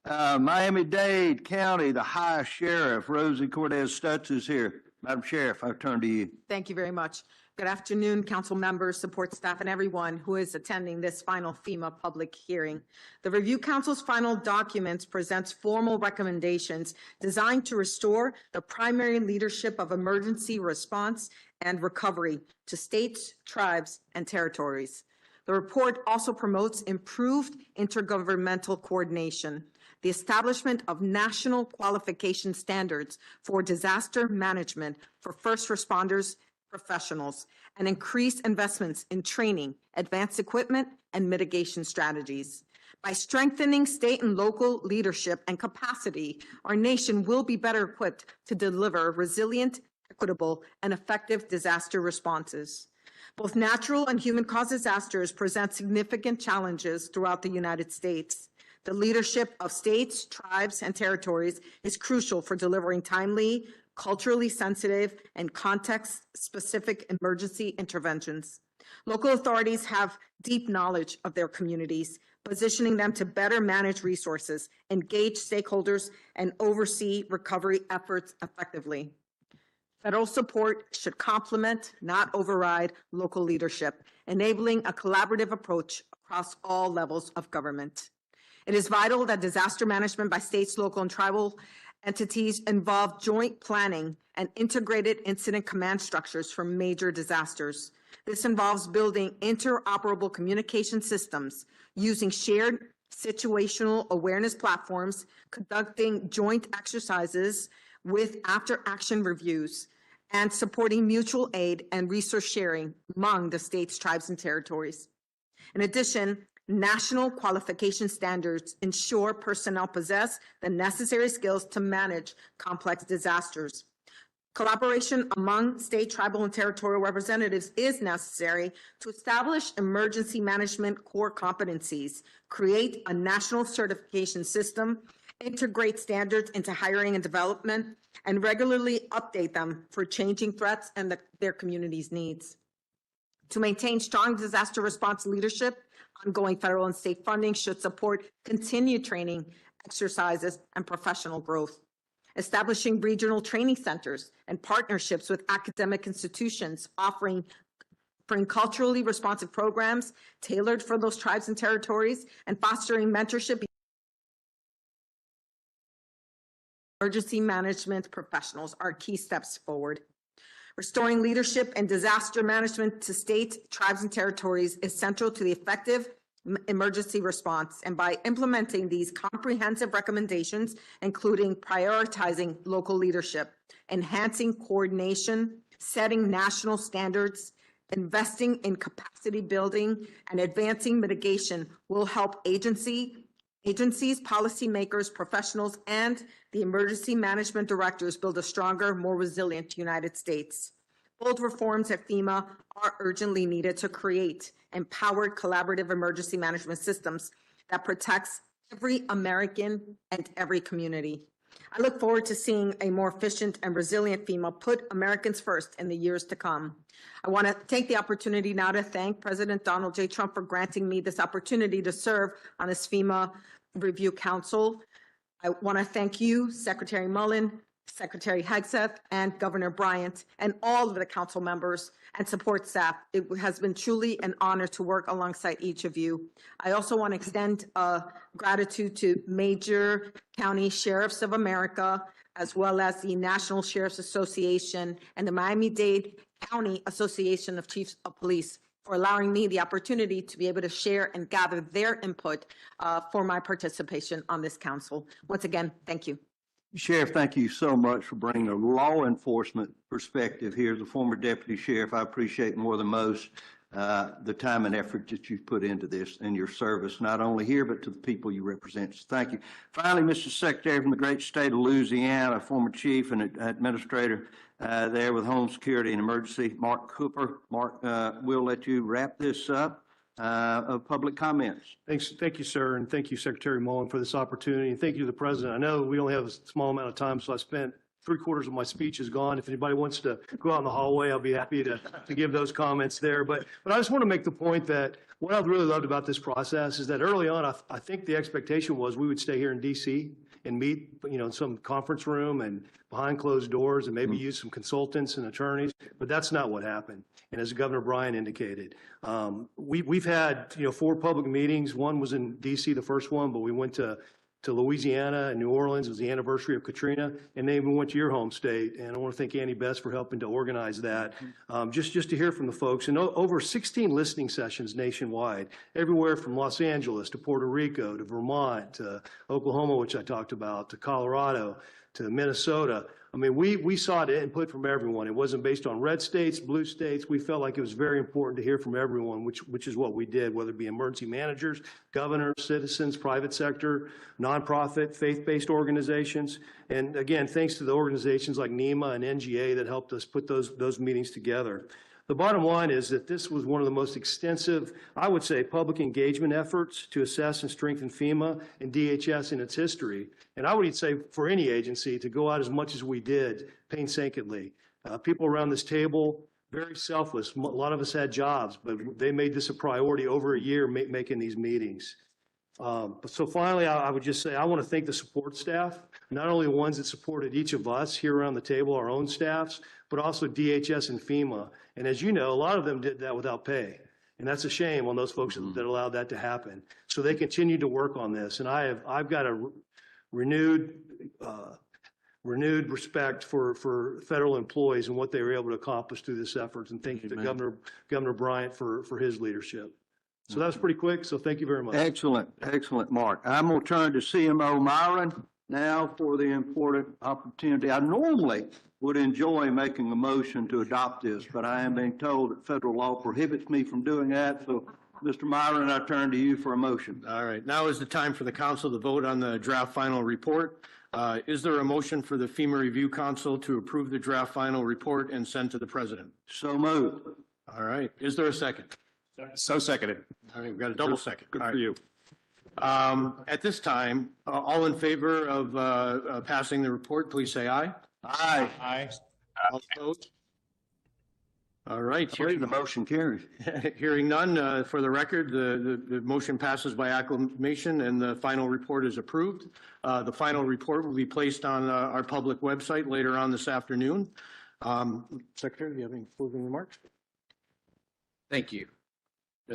Miami-Dade County, the High Sheriff, Rosie Cortez Stutz is here. Madam Sheriff, I turn to you. Thank you very much. Good afternoon, council members, support staff, and everyone who is attending this final FEMA public hearing. The Review Council's final documents presents formal recommendations designed to restore the primary leadership of emergency response and recovery to states, tribes, and territories. The report also promotes improved intergovernmental coordination, the establishment of national qualification standards for disaster management for first responders, professionals, and increased investments in training, advanced equipment, and mitigation strategies. By strengthening state and local leadership and capacity, our nation will be better equipped to deliver resilient, equitable, and effective disaster responses. Both natural and human-caused disasters present significant challenges throughout the United States. The leadership of states, tribes, and territories is crucial for delivering timely, culturally sensitive, and context-specific emergency interventions. Local authorities have deep knowledge of their communities, positioning them to better manage resources, engage stakeholders, and oversee recovery efforts effectively. Federal support should complement, not override, local leadership, enabling a collaborative approach across all levels of government. It is vital that disaster management by states, local, and tribal entities involve joint planning and integrated incident command structures for major disasters. This involves building interoperable communication systems, using shared situational awareness platforms, conducting joint exercises with after-action reviews, and supporting mutual aid and resource sharing among the states, tribes, and territories. In addition, national qualification standards ensure personnel possess the necessary skills to manage complex disasters. Collaboration among state, tribal, and territorial representatives is necessary to establish emergency management core competencies, create a national certification system, integrate standards into hiring and development, and regularly update them for changing threats and their communities' needs. To maintain strong disaster response leadership, ongoing federal and state funding should support continued training, exercises, and professional growth. Establishing regional training centers and partnerships with academic institutions offering culturally responsive programs tailored for those tribes and territories, and fostering mentorship emergency management professionals are key steps forward. Restoring leadership and disaster management to states, tribes, and territories is central to the effective emergency response. And by implementing these comprehensive recommendations, including prioritizing local leadership, enhancing coordination, setting national standards, investing in capacity building, and advancing mitigation will help agencies, policymakers, professionals, and the emergency management directors build a stronger, more resilient United States. Bold reforms at FEMA are urgently needed to create empowered collaborative emergency management systems that protects every American and every community. I look forward to seeing a more efficient and resilient FEMA put Americans first in the years to come. I want to take the opportunity now to thank President Donald J. Trump for granting me this opportunity to serve on this FEMA Review Council. I want to thank you, Secretary Mullin, Secretary Hegseth, and Governor Bryant, and all of the council members and support staff. It has been truly an honor to work alongside each of you. I also want to extend gratitude to major county sheriffs of America, as well as the National Sheriff's Association and the Miami-Dade County Association of Chiefs of Police for allowing me the opportunity to be able to share and gather their input for my participation on this council. Once again, thank you. Sheriff, thank you so much for bringing a law enforcement perspective here. As a former deputy sheriff, I appreciate more than most the time and effort that you've put into this and your service, not only here, but to the people you represent. So thank you. Finally, Mr. Secretary from the great state of Louisiana, former chief and administrator there with Home Security and Emergency, Mark Cooper. Mark, we'll let you wrap this up. Of public comments. Thank you, sir, and thank you, Secretary Mullin, for this opportunity, and thank you to the President. I know we only have a small amount of time, so I spent 3/4 of my speech is gone. If anybody wants to go out in the hallway, I'll be happy to give those comments there. But I just want to make the point that what I've really loved about this process is that early on, I think the expectation was we would stay here in D.C. and meet, in some conference room and behind closed doors and maybe use some consultants and attorneys, but that's not what happened. And as Governor Bryan indicated, we've had, 4 public meetings. One was in D.C., the first one, but we went to Louisiana and New Orleans. It was the anniversary of Katrina, and then we went to your home state. And I want to thank Annie Best for helping to organize that, just to hear from the folks. And over 16 listening sessions nationwide, everywhere from Los Angeles to Puerto Rico to Vermont to Oklahoma, which I talked about, to Colorado to Minnesota. I mean, we sought input from everyone. It wasn't based on red states, blue states. We felt like it was very important to hear from everyone, which is what we did, whether it be emergency managers, governors, citizens, private sector, nonprofit, faith-based organizations. And again, thanks to the organizations like NEMA and NGA that helped us put those meetings together. The bottom line is that this was one of the most extensive, I would say, public engagement efforts to assess and strengthen FEMA and DHS in its history. And I would say for any agency to go out as much as we did painstakingly. People around this table, very selfless. A lot of us had jobs, but they made this a priority over a year making these meetings. So finally, I would just say I want to thank the support staff, not only the ones that supported each of us here around the table, our own staffs, but also DHS and FEMA. And as you know, a lot of them did that without pay. And that's a shame on those folks that allowed that to happen. So they continued to work on this. And I've got a renewed respect for federal employees and what they were able to accomplish through this effort. And thank you to Governor Bryant for his leadership. So that was pretty quick. So thank you very much. Excellent, excellent, Mark. I'm going to turn to CMO Myron now for the important opportunity. I normally would enjoy making a motion to adopt this, but I am being told that federal law prohibits me from doing that. So, Mr. Myron, I turn to you for a motion. All right. Now is the time for the council to vote on the draft final report. Is there a motion for the FEMA Review Council to approve the draft final report and send to the president? So moved. All right. Is there a second? So seconded. All right, we've got a double second. Good All for right. you. At this time, all in favor of passing the report, please say aye. Aye. Aye. All opposed? All right. I believe the motion carries. Hearing none, for the record, the motion passes by acclamation and the final report is approved. The final report will be placed on our public website later on this afternoon. Secretary, do you have any closing remarks? Thank you.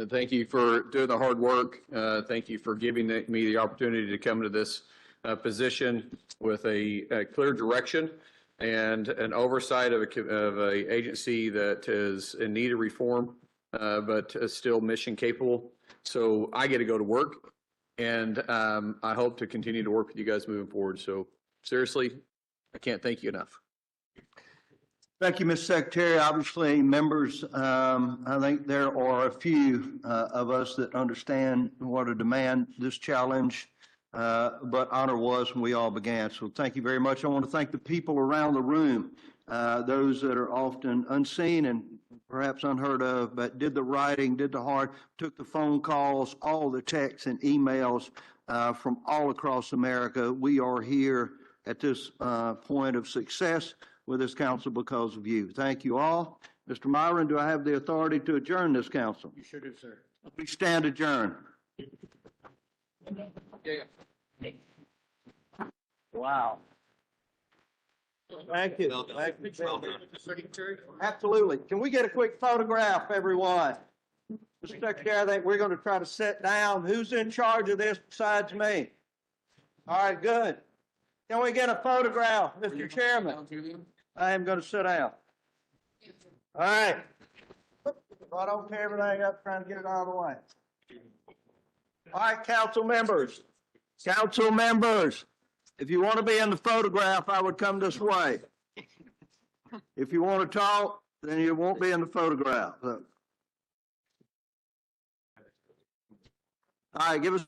Thank you for doing the hard work. Thank you for giving me the opportunity to come to this position with a clear direction and an oversight of a agency that is in need of reform, but is still mission capable. So I get to go to work, and I hope to continue to work with you guys moving forward. So seriously, I can't thank you enough. Thank you, Mr. Secretary. Obviously, members, I think there are a few of us that understand what a demand this challenge, but honor was when we all began. So thank you very much. I want to thank the people around the room, those that are often unseen and perhaps unheard of, but did the writing, did the hard, took the phone calls, all the texts and emails from all across America. We are here at this point of success with this council because of you. Thank you all. Mr. Myron, do I have the authority to adjourn this council? You sure do, sir. We stand adjourned. Wow. Thank you. Secretary? Absolutely. Can we get a quick photograph, everyone? Mr. Secretary, I think we're going to try to sit down. Who's in charge of this besides me? All right, good. Can we get a photograph, Mr. Chairman? I am going to sit down. All right. I don't tear everything up, trying to get it out of the way. All right, council members. Council members, if you want to be in the photograph, I would come this way. If you want to talk, then you won't be in the photograph. All right, give us